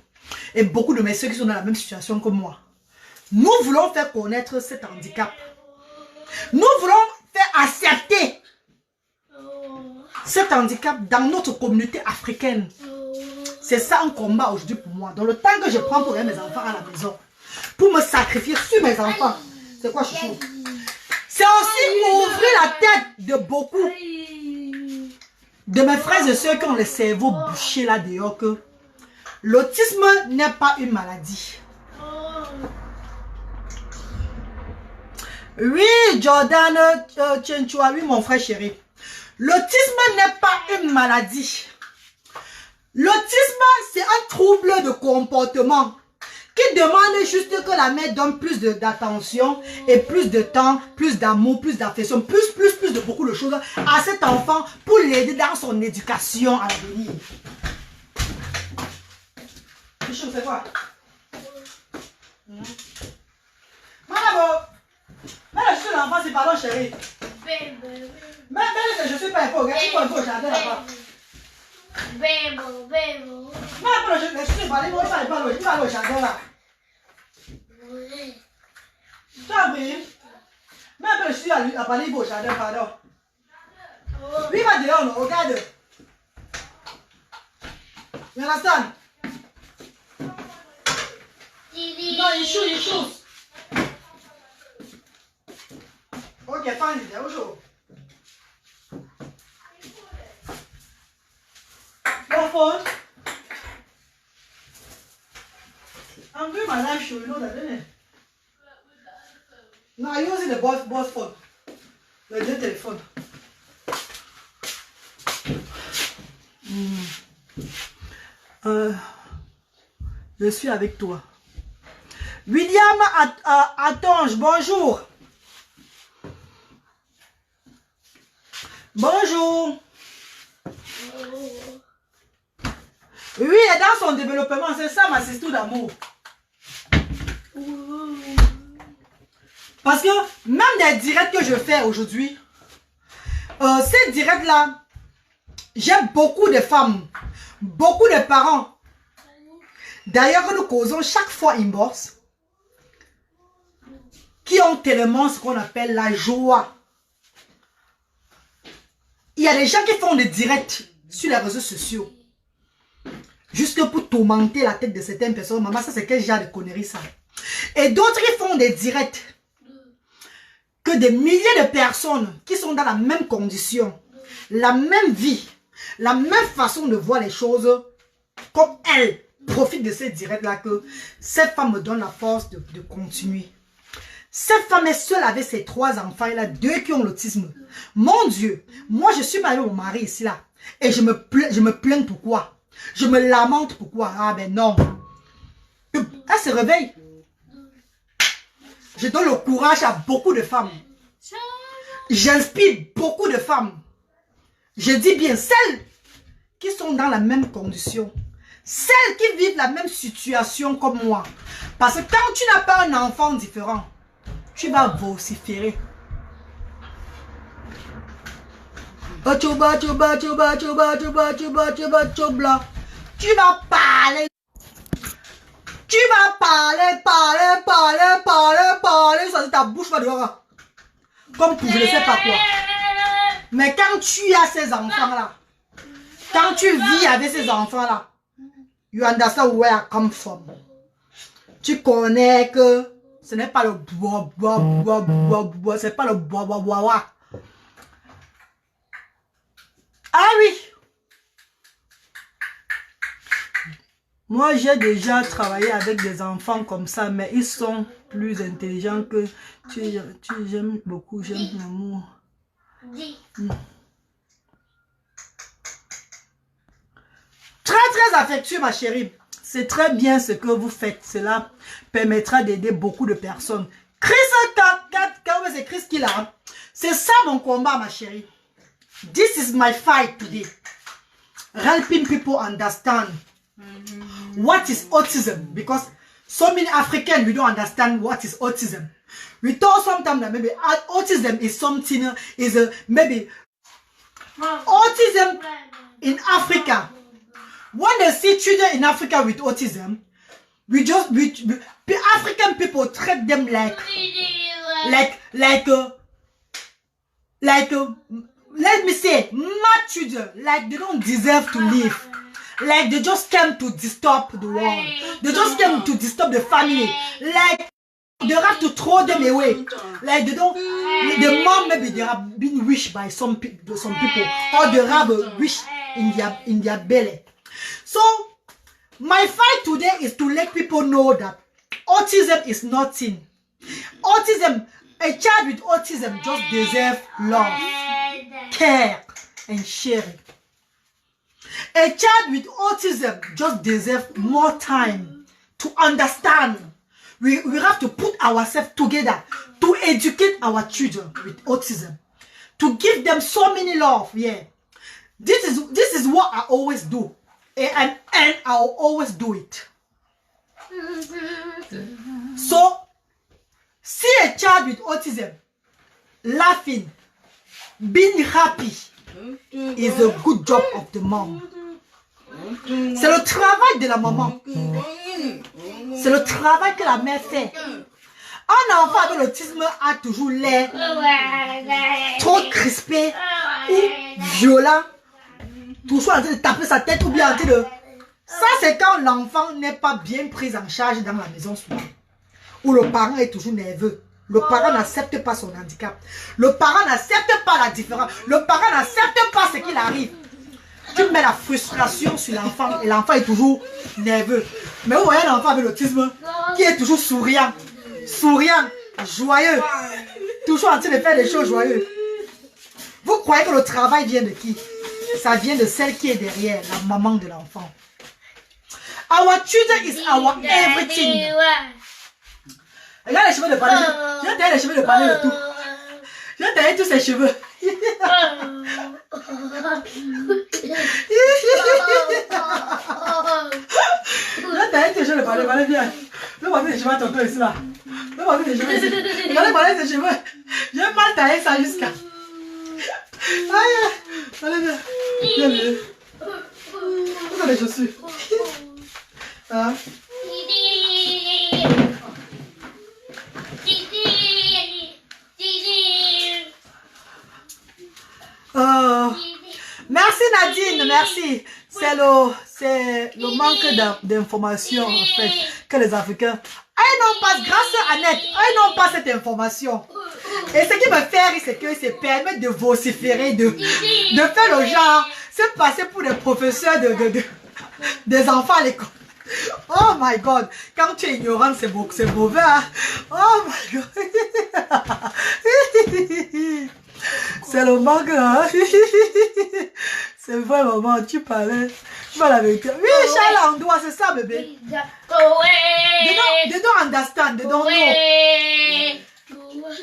Et beaucoup de mes soeurs qui sont dans la même situation que moi. Nous voulons faire connaître cet handicap. Nous voulons faire accepter cet handicap dans notre communauté africaine. C'est ça un combat aujourd'hui pour moi. Dans le temps que je prends pour aider mes enfants à la maison, pour me sacrifier sur mes enfants. C'est quoi, chouchou? C'est aussi ouvrir la tête de beaucoup de mes frères et soeurs qui ont le cerveau bouché là dehors que l'autisme n'est pas une maladie. Oui, Jordan Tchenchoua, oui, mon frère chéri. L'autisme n'est pas une maladie. L'autisme, c'est un trouble de comportement qui demande juste que la mère donne plus d'attention et plus de temps, plus d'amour, plus d'affection, plus de beaucoup de choses à cet enfant pour l'aider dans son éducation à l'avenir. C'est quoi? Madame, je suis l'enfant, c'est pardon chérie. Mais je suis pas un peu, regarde, tu peux un peu jardin là-bas. Mais je suis pas allé au jardin là. Tu as vu? Mais je suis allé au jardin, pardon. Oui, va dehors, non, regarde. You understand? No, you shoot. Okay, fine, there we go. Your phone? I'm doing my live show, you know that, didn't it? No, I'm using the boss phone. The téléphone. Je suis avec toi. William Attonge, bonjour. Bonjour. Oui, et dans son développement, c'est ça ma sister d'amour. Parce que même les directs que je fais aujourd'hui, ces directs-là, j'aime beaucoup de femmes, beaucoup de parents. D'ailleurs, nous causons chaque fois inbox qui ont tellement ce qu'on appelle la joie. Il y a des gens qui font des directs sur les réseaux sociaux. Juste pour tourmenter la tête de certaines personnes. Maman, ça c'est quel genre de conneries ça? Et d'autres qui font des directs. Que des milliers de personnes qui sont dans la même condition, la même vie, la même façon de voir les choses, comme elles profitent de ces directs-là, que cette femme me donne la force de continuer. Cette femme est seule avec ses 3 enfants, elle a 2 qui ont l'autisme. Mon Dieu, moi je suis mariée au mari ici là, et je me plains pourquoi? Je me lamente pourquoi? Ah ben non. Elle se réveille. Je donne le courage à beaucoup de femmes. J'inspire beaucoup de femmes. Je dis bien celles qui sont dans la même condition. Celles qui vivent la même situation comme moi. Parce que quand tu n'as pas un enfant différent, tu vas vociférer. Tu vas parler. Tu vas parler, ça ta bouche va dehors. Comme pour je ne sais pas quoi. Mais quand tu as ces enfants-là, quand tu vis avec ces enfants-là, you understand where I come from. Tu connais que ce n'est pas le bois, c'est pas le bois. Ah oui! Moi, j'ai déjà travaillé avec des enfants comme ça, mais ils sont plus intelligents que j'aime beaucoup, j'aime l'amour. Très affectueux, ma chérie. C'est très bien ce que vous faites. Cela permettra d'aider beaucoup de personnes. Chris, c'est Chris qui l'a. C'est ça mon combat, ma chérie. This is my fight today. Helping people understand what is autism, because so many Africans, we don't understand what is autism. We thought sometimes that maybe autism is something, maybe autism in Africa. When they see children in Africa with autism, African people treat them like let me say, mad children, like they don't deserve to live. Like they just came to disturb the world. They just came to disturb the family. Like they have to throw them away. Like they don't. The mom maybe they have been wished by some people, or they have a wish in their belly. So my fight today is to let people know that autism is nothing. Autism, A child with autism just deserves love, care, and sharing. A child with autism just deserves more time to understand. We have to put ourselves together to educate our children with autism, to give them so many love. Yeah, this is what I always do, and I'll always do it. So, see a child with autism laughing, being happy is a good job of the mom. C'est le travail de la maman. C'est le travail que la mère fait. Un enfant avec l'autisme a toujours l'air trop crispé ou violent, toujours en train de taper sa tête ou bien en train de... Ça, c'est quand l'enfant n'est pas bien pris en charge dans la maison souvent. Où le parent est toujours nerveux. Le parent n'accepte pas son handicap. Le parent n'accepte pas la différence. Le parent n'accepte pas ce qu'il arrive. Tu mets la frustration sur l'enfant et l'enfant est toujours nerveux. Mais vous voyez l'enfant avec l'autisme qui est toujours souriant, joyeux, toujours en train de faire des choses joyeuses. Vous croyez que le travail vient de qui? Ça vient de celle qui est derrière, la maman de l'enfant. Our children is our everything. Regarde les cheveux de Paris. Je vais tailler les cheveux de Paris le tout. Je vais tailler tous ses cheveux. Je vais tailler tes cheveux de Paris. Allez, viens. Je vais passer les cheveux à tonton ici là. Je vais passer les cheveux ici. Regardez, voilà ses cheveux. Je vais pas tailler ça jusqu'à. Allez, viens. Viens, viens. Où sont les chaussures? Hein? Merci Nadine, merci. C'est le manque d'informations en fait que les Africains n'ont pas, grâce à Annette, n'ont pas cette information. Et ce qui me fait rire, c'est que se permettent de vociférer, de faire le genre, c'est passer pour des professeurs des enfants à l'école. Oh my God, quand tu es ignorant, c'est mauvais. Hein? Oh my God. C'est le manque. Hein? C'est vrai, maman, tu parlais. Tu parles avec. Oui, Charles Andoua, c'est ça, bébé. They don't understand, they don't know.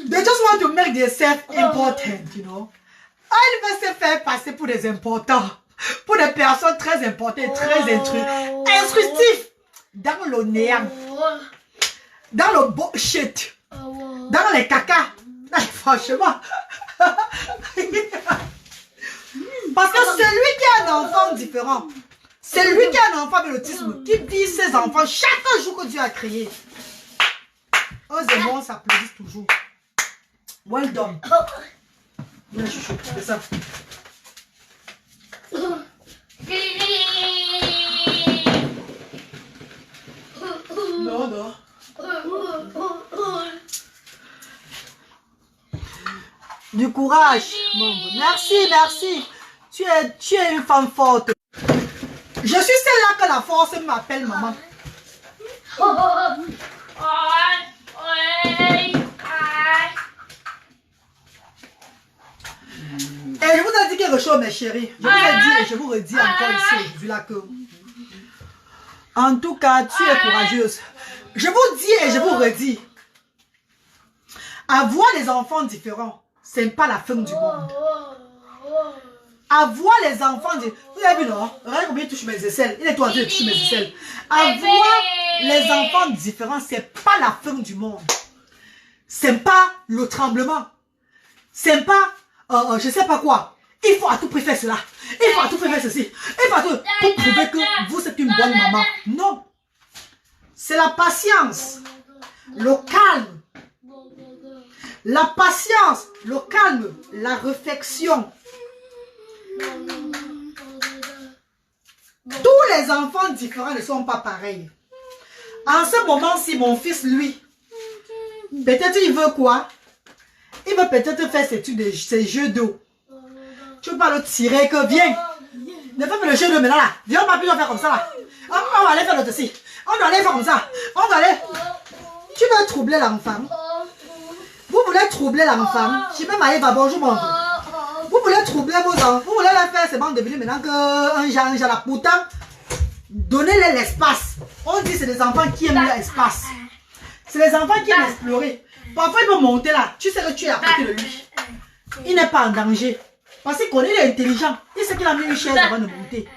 They just want to make themselves important, you know. Elle veut se faire passer pour des importants. Pour des personnes très importantes, très instructives. Dans le néant. Dans le bullshit. Dans les caca. Franchement. Parce que celui qui a un enfant différent, celui qui a un enfant avec l'autisme, qui dit ses enfants chaque jour que Dieu a créé. Eux et moi, on s'applaudit toujours. Well done. Viens, chouchou, c'est ça. Non, non. Du courage, mon beau. Merci, merci. Tu es une femme forte. Je suis celle-là que la force m'appelle maman. Et je vous ai dit quelque chose, mes chéris. Je vous ai dit et je vous redis encore ici aujourd'hui là que... En tout cas, tu es courageuse. Je vous dis et je vous redis. Avoir des enfants différents, c'est pas la fin du monde. Avoir les enfants différents... Vous avez vu, non? Regardez combien il touche mes aisselles. Il est tout en train de toucher mes aisselles. Avoir les enfants différents, c'est pas la fin du monde. C'est pas le tremblement. C'est pas... je sais pas quoi. Il faut à tout prix faire cela. Il faut à tout prix faire ceci. Il faut à tout... Pour prouver que vous êtes une bonne maman. Non. C'est la patience. Le calme. La patience. Le calme. La réflexion. Tous les enfants différents ne sont pas pareils. En ce moment-ci, mon fils, lui, peut-être il veut quoi? Il veut peut-être faire ses jeux d'eau. Tu veux pas le tirer que viens. Ne fais pas le jeu d'eau maintenant là. Viens, on va plus faire comme ça là. On va aller faire l'autre aussi. On doit aller faire comme ça. On doit aller. Tu veux troubler l'enfant. Vous voulez voulez troubler l'enfant. Je même Maïva, bonjour mon enfant. Vous voulez troubler vos enfants. Vous voulez leur faire seulement devenir maintenant qu'un genre là. Pourtant, donnez-les l'espace. On dit que c'est des enfants qui aiment l'espace. C'est les enfants qui aiment explorer. Parfois, il peut monter là. Tu sais que tu es à côté de lui. Il n'est pas en danger. Parce qu'il connaît, il est intelligent. Il sait qu'il a mis une chaise avant de monter.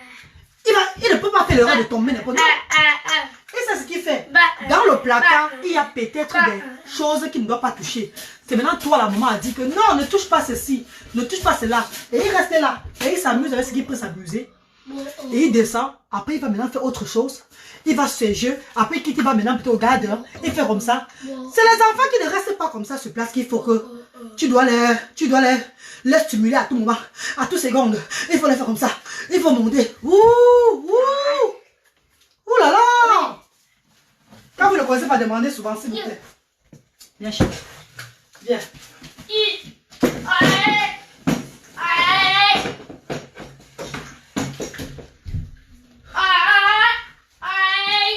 Il ne peut pas faire l'erreur de tomber n'importe où. Et c'est ce qu'il fait. Dans le placard, il y a peut-être des choses qu'il ne doit pas toucher. C'est maintenant toi, la maman, a dit que non, ne touche pas ceci, ne touche pas cela. Et il reste là. Et il s'amuse avec ce qu'il peut s'amuser. Et il descend. Après, il va maintenant faire autre chose. Il va sur ses jeux. Après, il va maintenant plutôt au gardeur. Il fait comme ça. C'est les enfants qui ne restent pas comme ça sur place qu'il faut que tu dois les stimuler à tout moment, à toutes secondes. Il faut les faire comme ça. Il faut monter. Ouh, ouh. Ouh là là. Quand vous ne connaissez pas, demandez souvent, s'il vous plaît. Viens, chérie. Viens.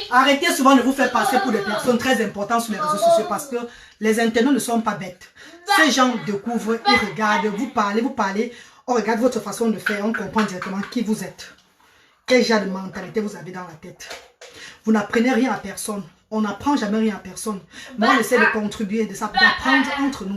Arrêtez souvent de vous faire passer pour des personnes très importantes sur les réseaux sociaux parce que les internautes ne sont pas bêtes. Ces gens découvrent, ils regardent, vous parlez, on regarde votre façon de faire, on comprend directement qui vous êtes. Quel genre de mentalité vous avez dans la tête. Vous n'apprenez rien à personne. On n'apprend jamais rien à personne. Moi, on essaie de contribuer, d'apprendre entre nous.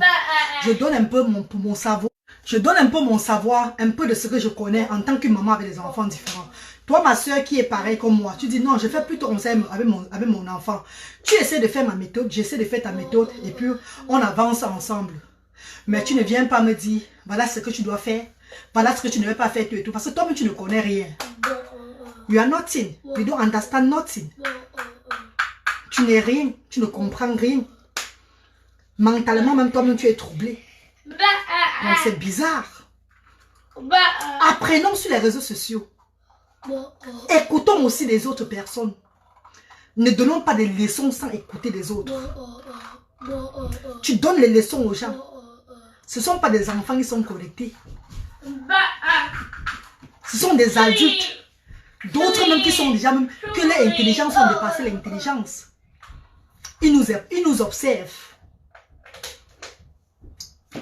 Je donne un peu mon savoir. Je donne un peu mon savoir, un peu de ce que je connais en tant que maman avec des enfants différents. Toi, ma soeur qui est pareille comme moi, tu dis non, je fais plutôt comme ça avec mon enfant. Tu essaies de faire ma méthode, j'essaie de faire ta méthode et puis on avance ensemble. Mais tu ne viens pas me dire, voilà ce que tu dois faire, voilà ce que tu ne veux pas faire, tout et tout. Parce que toi-même, tu ne connais rien. You are nothing. You don't understand nothing. Tu n'es rien, tu ne comprends rien. Mentalement, même toi-même, tu es troublé. Donc c'est bizarre. Apprenons sur les réseaux sociaux. Écoutons aussi les autres personnes. Ne donnons pas des leçons sans écouter les autres. Tu donnes les leçons aux gens. Ce ne sont pas des enfants qui sont connectés. Ce sont des adultes. D'autres même qui sont déjà même que les intelligences ont dépassé l'intelligence. Ils nous observent.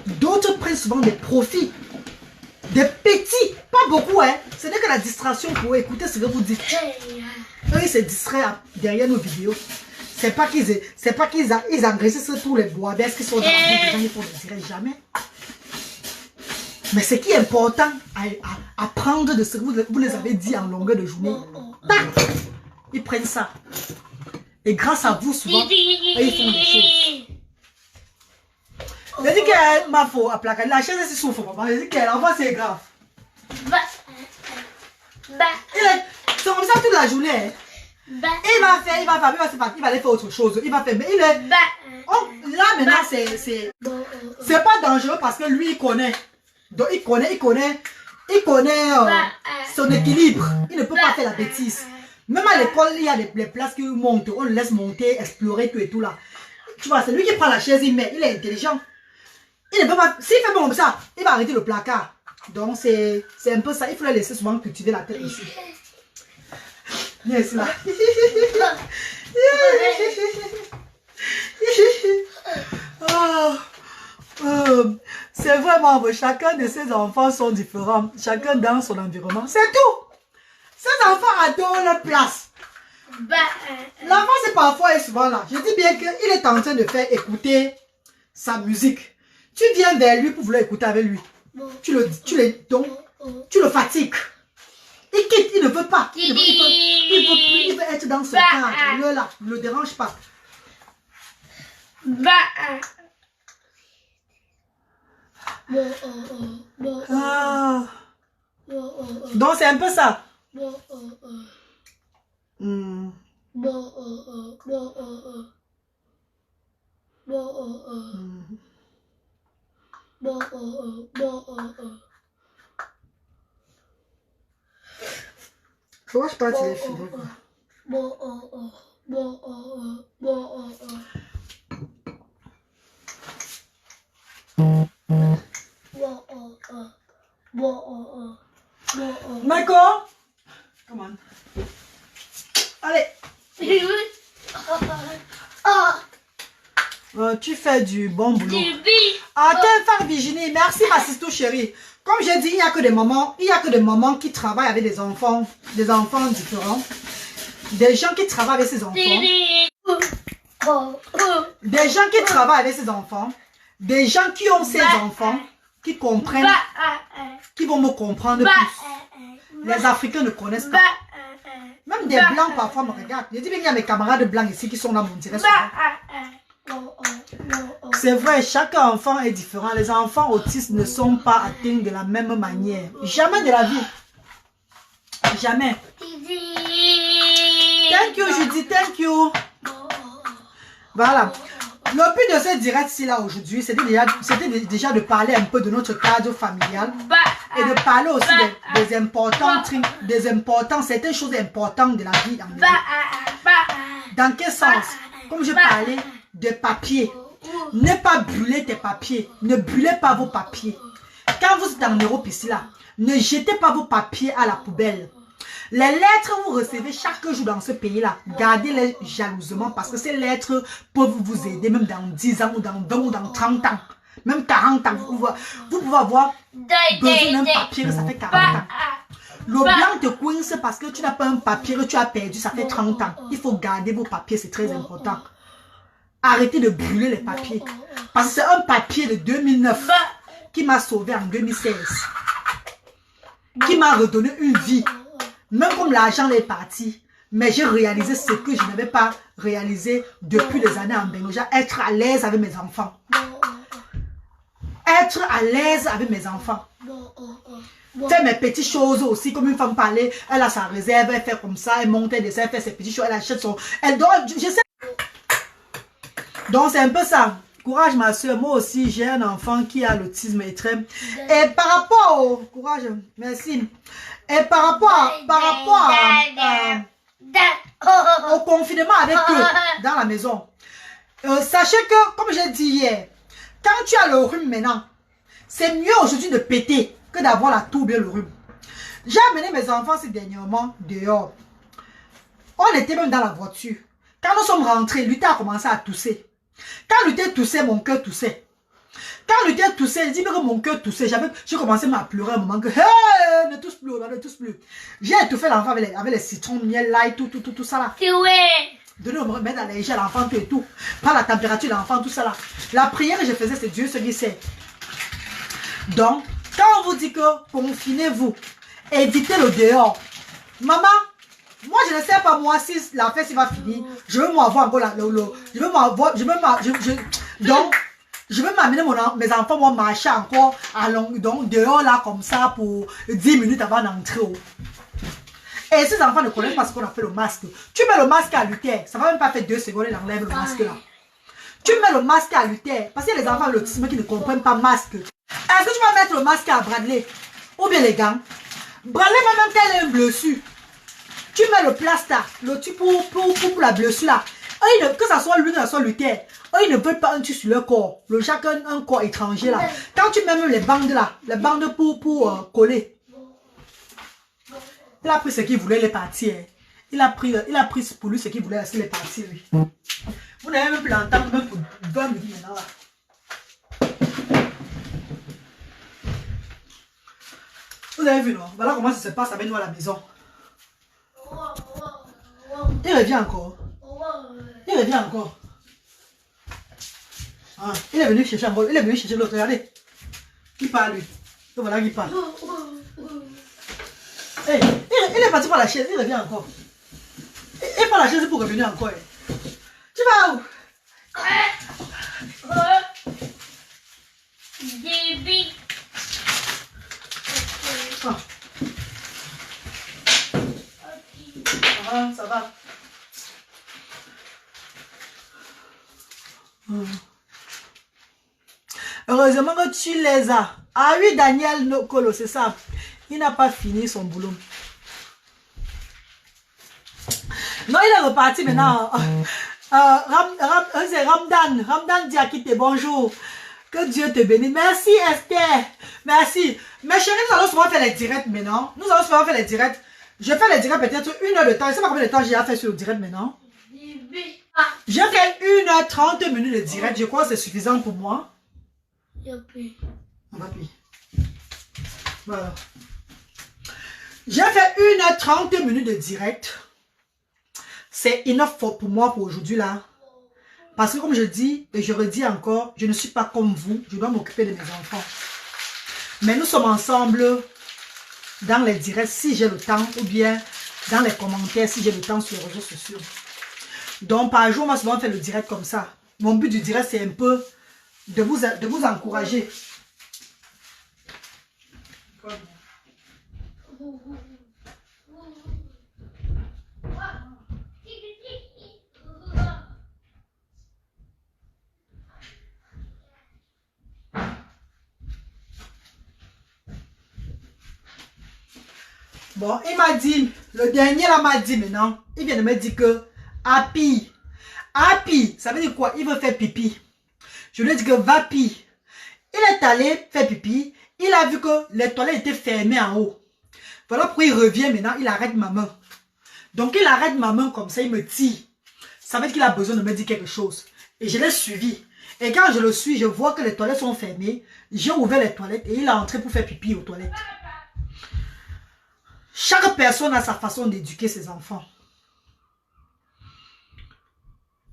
D'autres prennent souvent des profits. Des petits, pas beaucoup, hein. Ce n'est que la distraction pour écouter ce que vous dites. Eux, ils se distraient derrière nos vidéos. C'est pas qu'ils enregistrent tous les bois qui sont dans la vie des gens, ils font le dire jamais. Mais ce qui est important à prendre de ce que vous les avez dit en longueur de journée, tac, ils prennent ça. Et grâce à vous, souvent, ils font des choses. Je dis que ma faute à plaquer. La chaise elle souffre, papa. Je dis qu'elle envoie, c'est grave. C'est comme ça toute la journée. Il va aller faire autre chose. Il va faire. Mais là maintenant, c'est pas dangereux parce que lui, il connaît. Donc il connaît son équilibre. Il ne peut pas faire la bêtise. Même à l'école, il y a les places qui montent. On le laisse monter, explorer tout et tout là. Tu vois, c'est lui qui prend la chaise, il met. Il est intelligent. Il ne peut pas. S'il fait bon comme ça, il va arrêter le placard. Donc c'est un peu ça. Il faut le laisser souvent cultiver la tête ici. Viens ici là. C'est vraiment beau. Chacun de ces enfants sont différents. Chacun dans son environnement. C'est tout. Ces enfants adorent leur place. L'enfant c'est parfois et souvent là. Je dis bien qu'il est en train de faire écouter sa musique. Tu viens vers lui pour vouloir écouter avec lui. Tu le fatigues. Il quitte, il ne veut pas. Il veut être dans ce cadre. Là, ne le dérange pas. Ah. Donc c'est un peu ça. Faut que je parte les filets quoi. Michael, come on. Allez. Tu fais du bon boulot. Ah, quelle femme Virginie. Merci ma sister chérie. Comme j'ai dit, il n'y a que des mamans qui travaillent avec des enfants différents. Des gens qui travaillent avec ces enfants. Des gens qui travaillent avec ces enfants. Des gens qui ont ces enfants, qui comprennent, qui vont me comprendre plus. Les Africains ne connaissent pas. Même des Blancs parfois me regardent. Je dis bien, il y a mes camarades Blancs ici qui sont dans mon direct. C'est vrai, chaque enfant est différent. Les enfants autistes ne sont pas atteints de la même manière. Jamais de la vie. Jamais. Thank you, Judy, thank you. Voilà. Le but de ce direct-ci là aujourd'hui, c'était déjà de parler un peu de notre cadre familial et de parler aussi des importants, certaines choses importantes de la vie. Dans quel sens? Comme je parlais de papier, ne pas brûler tes papiers, ne brûlez pas vos papiers. Quand vous êtes en Europe ici là, ne jetez pas vos papiers à la poubelle. Les lettres que vous recevez chaque jour dans ce pays-là, gardez-les jalousement parce que ces lettres peuvent vous aider même dans 10 ans ou dans 20 ou dans 30 ans. Même 40 ans. Vous pouvez avoir besoin d'un papier que ça fait 40 ans. Le blanc te coince parce que tu n'as pas un papier que tu as perdu, ça fait 30 ans. Il faut garder vos papiers, c'est très important. Arrêtez de brûler les papiers. Parce que c'est un papier de 2009 qui m'a sauvé en 2016. Qui m'a redonné une vie. Même comme l'argent est parti, mais j'ai réalisé ce que je n'avais pas réalisé depuis des années en Bénoja. Être à l'aise avec mes enfants. Être à l'aise avec mes enfants. Faire mes petites choses aussi, comme une femme parlait, elle a sa réserve, elle fait comme ça, elle monte, elle descend, elle fait ses petites choses, elle achète son... Elle doit... Je sais... Donc c'est un peu ça. Courage ma soeur, moi aussi j'ai un enfant qui a l'autisme extrême. Et par rapport au... Courage, merci. Et par rapport au confinement avec eux dans la maison, sachez que, comme j'ai dit hier, quand tu as le rhume maintenant, c'est mieux aujourd'hui de péter que d'avoir la toux bien le rhume. J'ai amené mes enfants ces dernièrement dehors. On était même dans la voiture. Quand nous sommes rentrés, Luther a commencé à tousser. Quand Luther toussait, mon cœur toussait. Quand Luther toussait, il dit que mon cœur toussait. J'ai commencé à pleurer un moment que hey, ne tousse plus, ne tousse plus. J'ai étouffé l'enfant avec les citrons, miel, l'ail, tout ça là. Donner au mettre allergie à l'enfant, tout et tout. Pas la température de l'enfant, tout ça là. La prière que je faisais, c'est Dieu ce qui sait. Donc, quand on vous dit que confinez-vous, évitez le dehors. Maman, moi je ne sais pas moi si la fête va finir. Je veux m'avoir encore là. Donc, je veux m'amener mes enfants, moi, marcher encore donc, dehors là, comme ça, pour 10 minutes avant d'entrer. Et ces enfants ne connaissent pas ce qu'on appelle le masque. Tu mets le masque à Luther, ça va même pas faire 2 secondes, il enlève le masque là. Tu mets le masque à Luther, parce qu'il y a des enfants avec l'autisme qui ne comprennent pas masque. Est-ce que tu vas mettre le masque à Bradley? Ou bien les gants? Bradley va même tel un blessure. Tu mets le plaster, le truc pour la blessure là. Que ça soit lui, que ça soit Luther, ils ne veulent pas un truc sur leur corps. Le chacun un corps étranger là. Quand tu mets même les bandes là, les bandes pour coller. Il a pris ce qu'il voulait, les partir. Il a pris pour lui ce qu'il voulait, les partir lui. Vous n'avez même plus l'entendre même pour 20 minutes maintenant là. Vous avez vu non? Voilà comment ça se passe avec nous à la maison. Il revient encore. Il revient encore. Ah, il est venu chercher encore. Il est venu chercher l'autre. Regardez. Il parle lui. Donc voilà qu'il parle. Hey, il est parti par la chaise. Il revient encore. Il prend la chaise pour revenir encore. Tu vas où? Débit. Ah, ça va. Heureusement que tu les as. Ah oui, Daniel Nokolo, c'est ça. Il n'a pas fini son boulot. Non, il est reparti maintenant. C'est Ramdan. Ramdan Diakite, bonjour. Que Dieu te bénisse. Merci Esther. Merci. Mes chéris, nous allons souvent faire les directs maintenant. Nous allons souvent faire les directs. Je fais les directs peut-être 1 heure de temps. Je ne sais pas combien de temps j'ai à faire sur le direct maintenant. J'ai fait 1h30 de direct. Je crois que c'est suffisant pour moi. On va payer. Voilà. J'ai fait 1h30 de direct. C'est enough pour moi pour aujourd'hui là. Parce que comme je dis, et je redis encore, je ne suis pas comme vous. Je dois m'occuper de mes enfants. Mais nous sommes ensemble dans les directs si j'ai le temps. Ou bien dans les commentaires si j'ai le temps sur les réseaux sociaux. Donc par jour, on va souvent faire le direct comme ça. Mon but du direct, c'est un peu de vous encourager. Bon, il m'a dit, le dernier là m'a dit maintenant, il vient de me dire que Happy, ça veut dire quoi? Il veut faire pipi. Je lui ai dit que va pi. Il est allé faire pipi, il a vu que les toilettes étaient fermées en haut. Voilà pourquoi il revient maintenant, il arrête ma main. Donc il arrête ma main comme ça, il me tire. Ça veut dire qu'il a besoin de me dire quelque chose. Et je l'ai suivi. Et quand je le suis, je vois que les toilettes sont fermées. J'ai ouvert les toilettes et il est entré pour faire pipi aux toilettes. Chaque personne a sa façon d'éduquer ses enfants.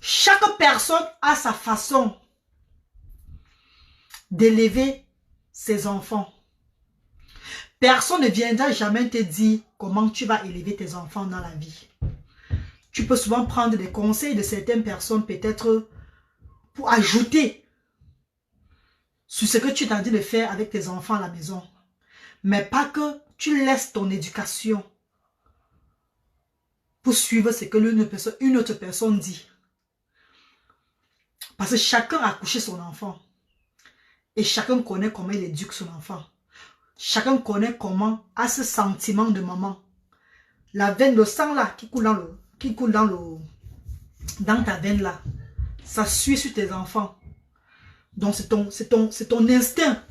Chaque personne a sa façon d'élever ses enfants. Personne ne viendra jamais te dire comment tu vas élever tes enfants dans la vie. Tu peux souvent prendre des conseils de certaines personnes peut-être pour ajouter sur ce que tu es en train de faire avec tes enfants à la maison. Mais pas que tu laisses ton éducation pour suivre ce que une autre personne dit. Parce que chacun a couché son enfant. Et chacun connaît comment il éduque son enfant. Chacun connaît comment a ce sentiment de maman. La veine, le sang là qui coule dans ta veine là, ça suit sur tes enfants. Donc c'est ton instinct.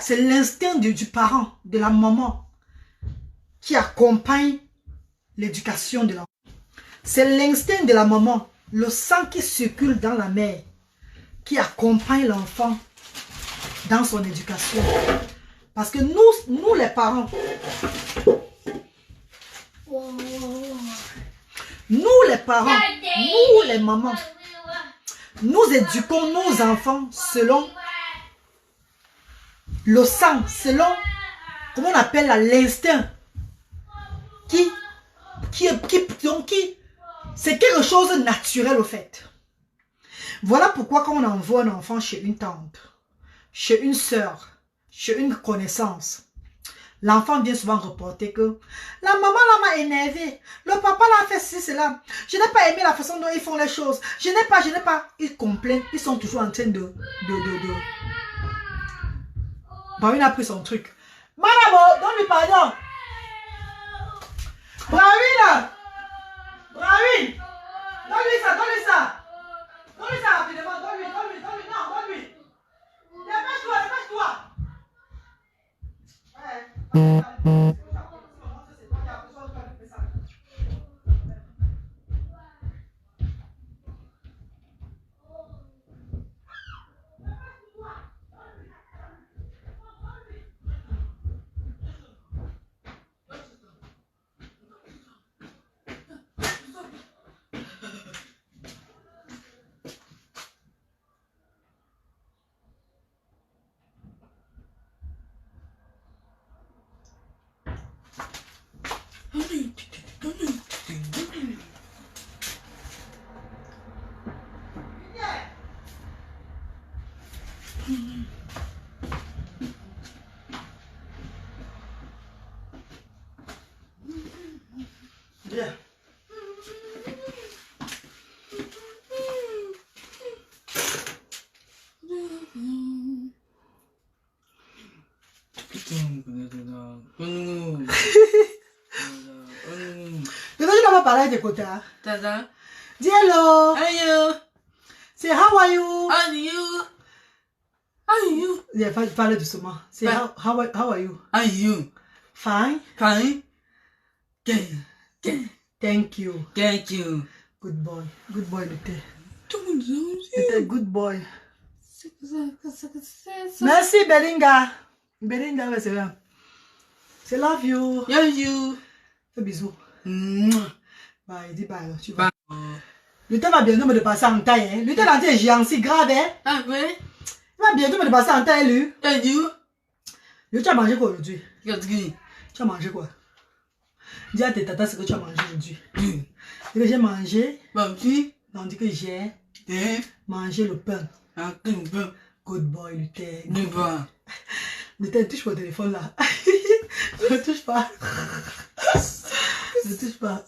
C'est l'instinct du parent, de la maman, qui accompagne l'éducation de l'enfant. C'est l'instinct de la maman, le sang qui circule dans la mère, qui accompagne l'enfant dans son éducation. Parce que nous les parents, nous les mamans, nous éduquons nos enfants selon le sang, selon, comment on appelle l'instinct, c'est quelque chose de naturel au fait. Voilà pourquoi quand on envoie un enfant chez une tante, chez une soeur, chez une connaissance, l'enfant vient souvent reporter que la maman là m'a énervé, le papa là a fait ci, cela, je n'ai pas aimé la façon dont ils font les choses, je n'ai pas, ils complainent, ils sont toujours en train de... Bravine a pris son truc. Madame, donne-lui pardon. Bravine, donne-lui ça. Donne-lui ça rapidement, donne-lui, non, donne-lui. Dépêche-toi. Bien. Maintenant, je dois parler de côté. Dis hello. Hello. Say how are you? How are you? How are you? Yeah, parle doucement. Say how are you? How are you? Fine. Fine. Thank you. Thank you. Good boy. Good boy, le thé. Tout le monde Le thé, good boy. c'est ça. Merci, Belinga. Belinga, ouais, c'est bien. C'est love you. Love you. Fais bisous. Mouah. Bye, dis bye, tu vas. Le thé va bientôt me dépasser en taille, hein. Le thé là, c'est géant, si grave, hein. Ah ouais? Il va bientôt me dépasser en taille, lui. Love you. Lui, tu as mangé quoi aujourd'hui? Regarde qui? Tu as mangé quoi? Dis à tes tatas ce que tu as mangé aujourd'hui. Dis que j'ai mangé. Papi. Non, dis que j'ai Eh. mangé le pain. Un peu. Good boy, Luther. Ne pas. Luther, touche pas au téléphone là. Ne touche pas. Ne touche pas.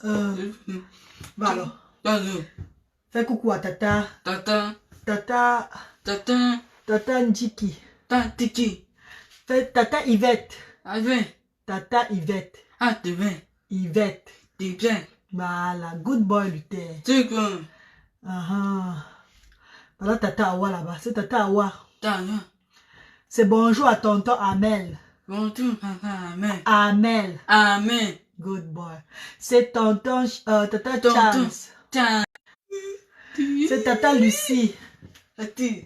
Bah alors. Allô. Fais coucou à Tata. Tata. Tata. Tata. Tata Njiki. Tati. Fais Tata Yvette. Avec. Tata Yvette. Ah, t'es bien. Yvette. T'es bien. Voilà. Good boy, Luther. C'est quoi? Voilà Tata Awa là-bas. C'est Tata Awa. T'as là. C'est bonjour à tonton Amel. Bonjour, amen. Amel. Amen. Good boy. C'est tonton Tata Tonton. Charles. Tiens. C'est Tata Lucie. Tati.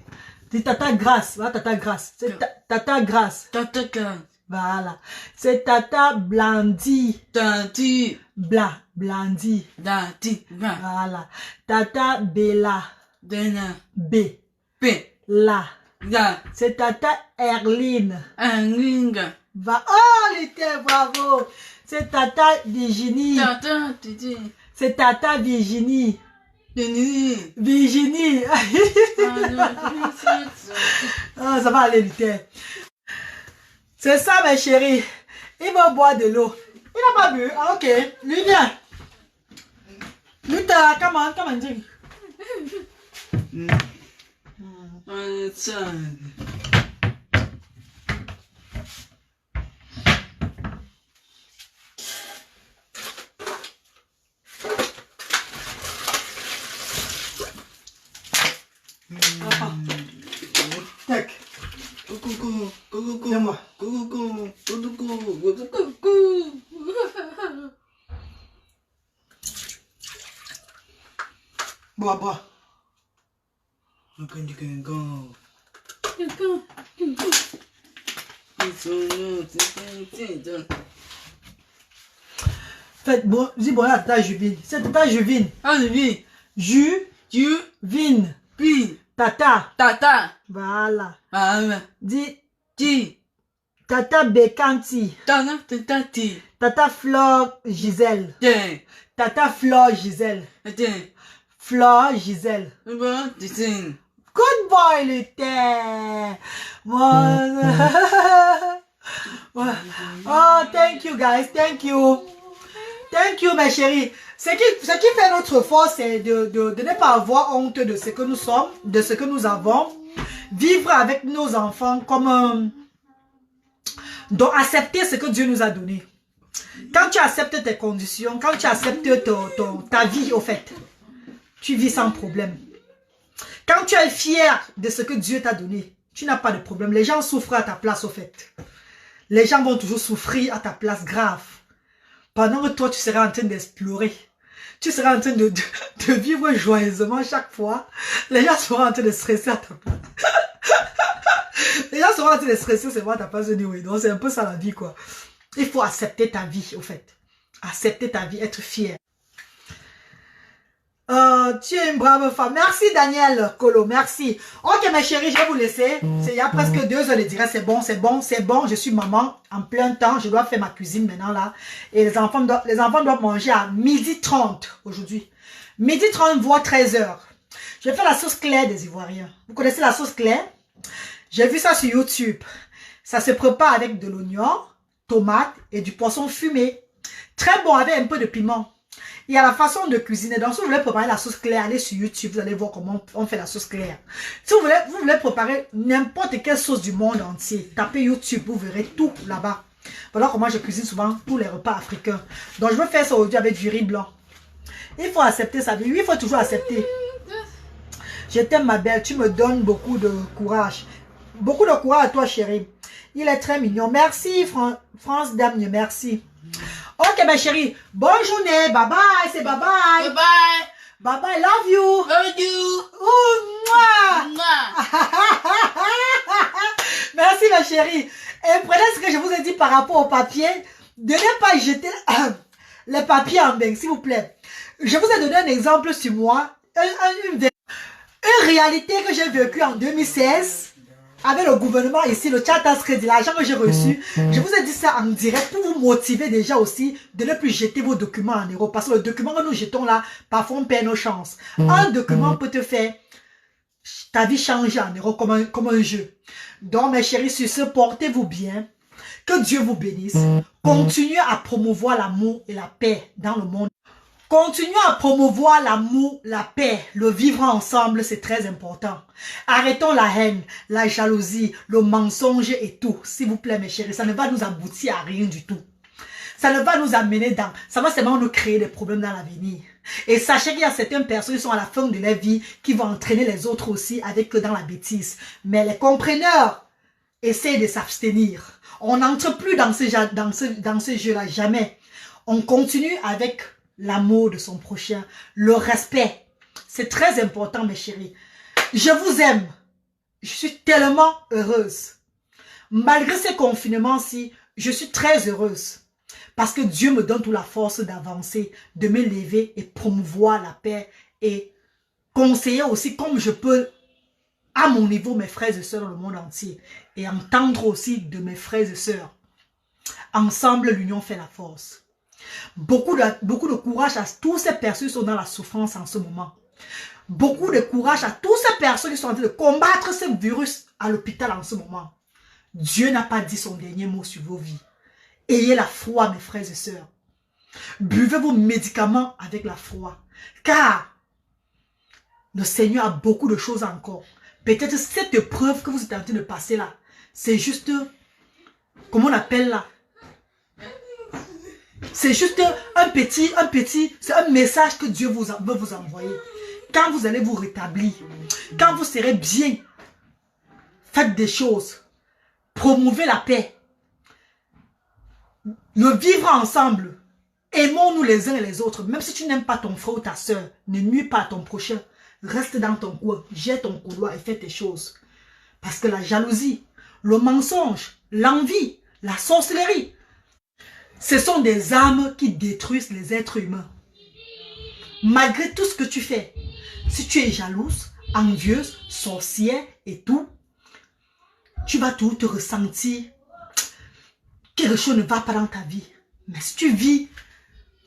C'est Tata Grace. Voilà Tata Grace. C'est Tata Grace. Tata. Voilà. C'est Tata Blandi. Tati. Blandi. Tati. Va. Voilà. Tata Bella. Dena. B. P. La. Da. C'est Tata Erline. Anginga. Va. Oh, l'été, bravo. C'est Tata Virginie. Tata. Titi. C'est Tata Virginie. Denis. Virginie. Ah, ça va aller, l'été. C'est ça, mes chéris. Il va boire de l'eau. Il n'a pas bu. Ah, ok. Lui, viens. Lui, come on, drink. Tac. Viens-moi. Bois. Faites bon, dis bon à Tata Juvine. C'est Tata Juvine. Ah, oui. Juvine. Pi. Tata. Tata. Voilà. Maman. Dis Ti. Tata Bekanti. Tana. Tati. Tata Flore Gisèle. Tiens. Tata Flore Gisèle. Tiens. Flore Gisèle. Bon, tiens. Good boy, le thé. Oh, thank you, guys. Thank you. Thank you, mes chéris. Ce qui fait notre force, c'est de ne pas avoir honte de ce que nous sommes, de ce que nous avons. Vivre avec nos enfants comme... donc, accepter ce que Dieu nous a donné. Quand tu acceptes tes conditions, quand tu acceptes ta vie, au fait, tu vis sans problème. Quand tu es fier de ce que Dieu t'a donné, tu n'as pas de problème. Les gens souffrent à ta place, au fait. Les gens vont toujours souffrir à ta place, grave. Pendant que toi, tu seras en train d'explorer. Tu seras en train de vivre joyeusement chaque fois. Les gens seront en train de stresser à ta place. Les gens seront en train de stresser, c'est moi, t'as pas de oui. Donc, c'est un peu ça la vie, quoi. Il faut accepter ta vie, au fait. Accepter ta vie, être fier. Tu es une brave femme. Merci Daniel Colo, merci. Ok mes chéris, je vais vous laisser. Il y a presque 2 heures de direct. C'est bon. Je suis maman en plein temps. Je dois faire ma cuisine maintenant là. Et les enfants doivent manger à 12h30 aujourd'hui. 12h30 voire 13h. Je vais faire la sauce claire des Ivoiriens. Vous connaissez la sauce claire? J'ai vu ça sur YouTube. Ça se prépare avec de l'oignon, tomate et du poisson fumé. Très bon avec un peu de piment. Il y a la façon de cuisiner. Donc, si vous voulez préparer la sauce claire, allez sur YouTube, vous allez voir comment on fait la sauce claire. Si vous voulez préparer n'importe quelle sauce du monde entier, tapez YouTube, vous verrez tout là-bas. Voilà comment je cuisine souvent tous les repas africains. Donc, je vais faire ça aujourd'hui avec du riz blanc. Il faut accepter sa vie. Oui, il faut toujours accepter. Je t'aime, ma belle. Tu me donnes beaucoup de courage. Beaucoup de courage à toi, chérie. Il est très mignon. Merci, France Damien. Merci. Ok, ma chérie. Bonne journée. Bye bye. C'est bye bye. Bye bye. Bye bye, love you. Love you. Ouh, mouah. Mouah. Merci ma chérie. Et prenez ce que je vous ai dit par rapport au papier. Ne pas jeter les papiers en bain, s'il vous plaît. Je vous ai donné un exemple sur moi. Une réalité que j'ai vécue en 2016 avec le gouvernement ici, le Chatas Crédit, l'argent que j'ai reçu. Je vous ai dit ça en direct pour vous motiver déjà aussi de ne plus jeter vos documents en euros. Parce que le document que nous jetons là, parfois on perd nos chances. Un document peut te faire ta vie changer en euros comme un jeu. Donc mes chéris, sur ce, portez-vous bien. Que Dieu vous bénisse. Continuez à promouvoir l'amour et la paix dans le monde. Continuez à promouvoir l'amour, la paix, le vivre ensemble, c'est très important. Arrêtons la haine, la jalousie, le mensonge et tout. S'il vous plaît, mes chéris, ça ne va nous aboutir à rien du tout. Ça ne va nous amener dans... Ça va seulement nous créer des problèmes dans l'avenir. Et sachez qu'il y a certaines personnes qui sont à la fin de leur vie qui vont entraîner les autres aussi avec eux dans la bêtise. Mais les compreneurs essayent de s'abstenir. On n'entre plus dans ce jeu-là, jamais. On continue avec l'amour de son prochain, le respect. C'est très important, mes chéris. Je vous aime. Je suis tellement heureuse. Malgré ces confinements-ci, je suis très heureuse. Parce que Dieu me donne toute la force d'avancer, de me lever et promouvoir la paix et conseiller aussi comme je peux à mon niveau mes frères et sœurs dans le monde entier et entendre aussi de mes frères et sœurs. Ensemble, l'union fait la force. Beaucoup de courage à toutes ces personnes qui sont dans la souffrance en ce moment. Beaucoup de courage à toutes ces personnes qui sont en train de combattre ce virus à l'hôpital en ce moment. Dieu n'a pas dit son dernier mot sur vos vies. Ayez la foi, mes frères et sœurs. Buvez vos médicaments avec la foi. Car le Seigneur a beaucoup de choses encore. Peut-être cette épreuve que vous êtes en train de passer là, c'est juste, comment on appelle là? C'est juste c'est un message que Dieu veut vous envoyer. Quand vous allez vous rétablir, quand vous serez bien, faites des choses. Promouvez la paix. Le vivre ensemble. Aimons-nous les uns et les autres. Même si tu n'aimes pas ton frère ou ta soeur, ne nuis pas à ton prochain. Reste dans ton coin, jette ton couloir et fais tes choses. Parce que la jalousie, le mensonge, l'envie, la sorcellerie, ce sont des armes qui détruisent les êtres humains. Malgré tout ce que tu fais, si tu es jalouse, envieuse, sorcière et tout, tu vas tout te ressentir. Quelque chose ne va pas dans ta vie. Mais si tu vis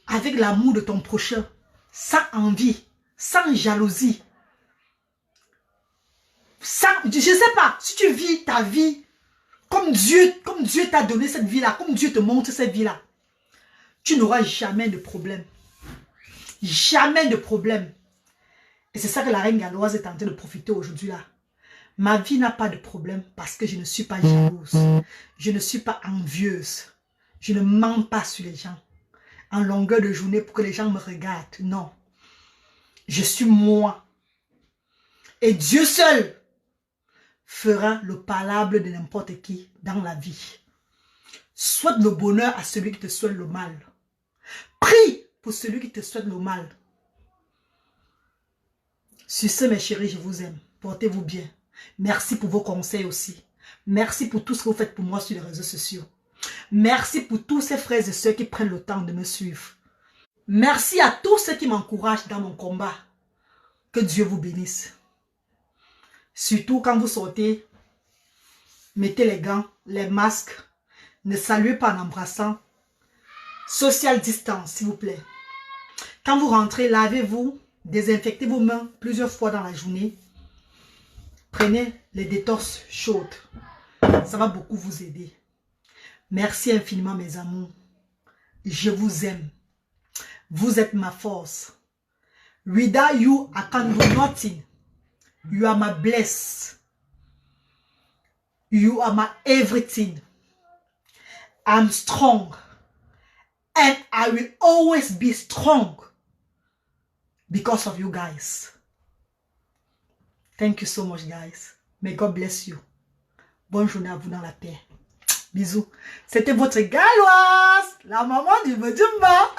avec l'amour de ton prochain, sans envie, sans jalousie, je ne sais pas, si tu vis ta vie comme Dieu t'a donné cette vie-là, comme Dieu te montre cette vie-là, tu n'auras jamais de problème. Jamais de problème. Et c'est ça que la reine galloise est en train de profiter aujourd'hui là. Ma vie n'a pas de problème parce que je ne suis pas jalouse. Je ne suis pas envieuse. Je ne mens pas sur les gens en longueur de journée pour que les gens me regardent. Non. Je suis moi. Et Dieu seul fera le palable de n'importe qui dans la vie. Souhaite le bonheur à celui qui te souhaite le mal. Prie pour celui qui te souhaite le mal. Sur ce, mes chéris, je vous aime. Portez-vous bien. Merci pour vos conseils aussi. Merci pour tout ce que vous faites pour moi sur les réseaux sociaux. Merci pour tous ces frères et sœurs qui prennent le temps de me suivre. Merci à tous ceux qui m'encouragent dans mon combat. Que Dieu vous bénisse. Surtout quand vous sortez, mettez les gants, les masques. Ne saluez pas en embrassant. Social distance, s'il vous plaît. Quand vous rentrez, lavez-vous, désinfectez vos mains plusieurs fois dans la journée. Prenez les détox chaudes. Ça va beaucoup vous aider. Merci infiniment, mes amours. Je vous aime. Vous êtes ma force. Without you, I can do nothing. You are my bliss. You are my everything. I'm strong. And I will always be strong. Because of you guys. Thank you so much, guys. May God bless you. Bonne journée à vous dans la paix. Bisous. C'était votre Galloise, la maman du Medjumba.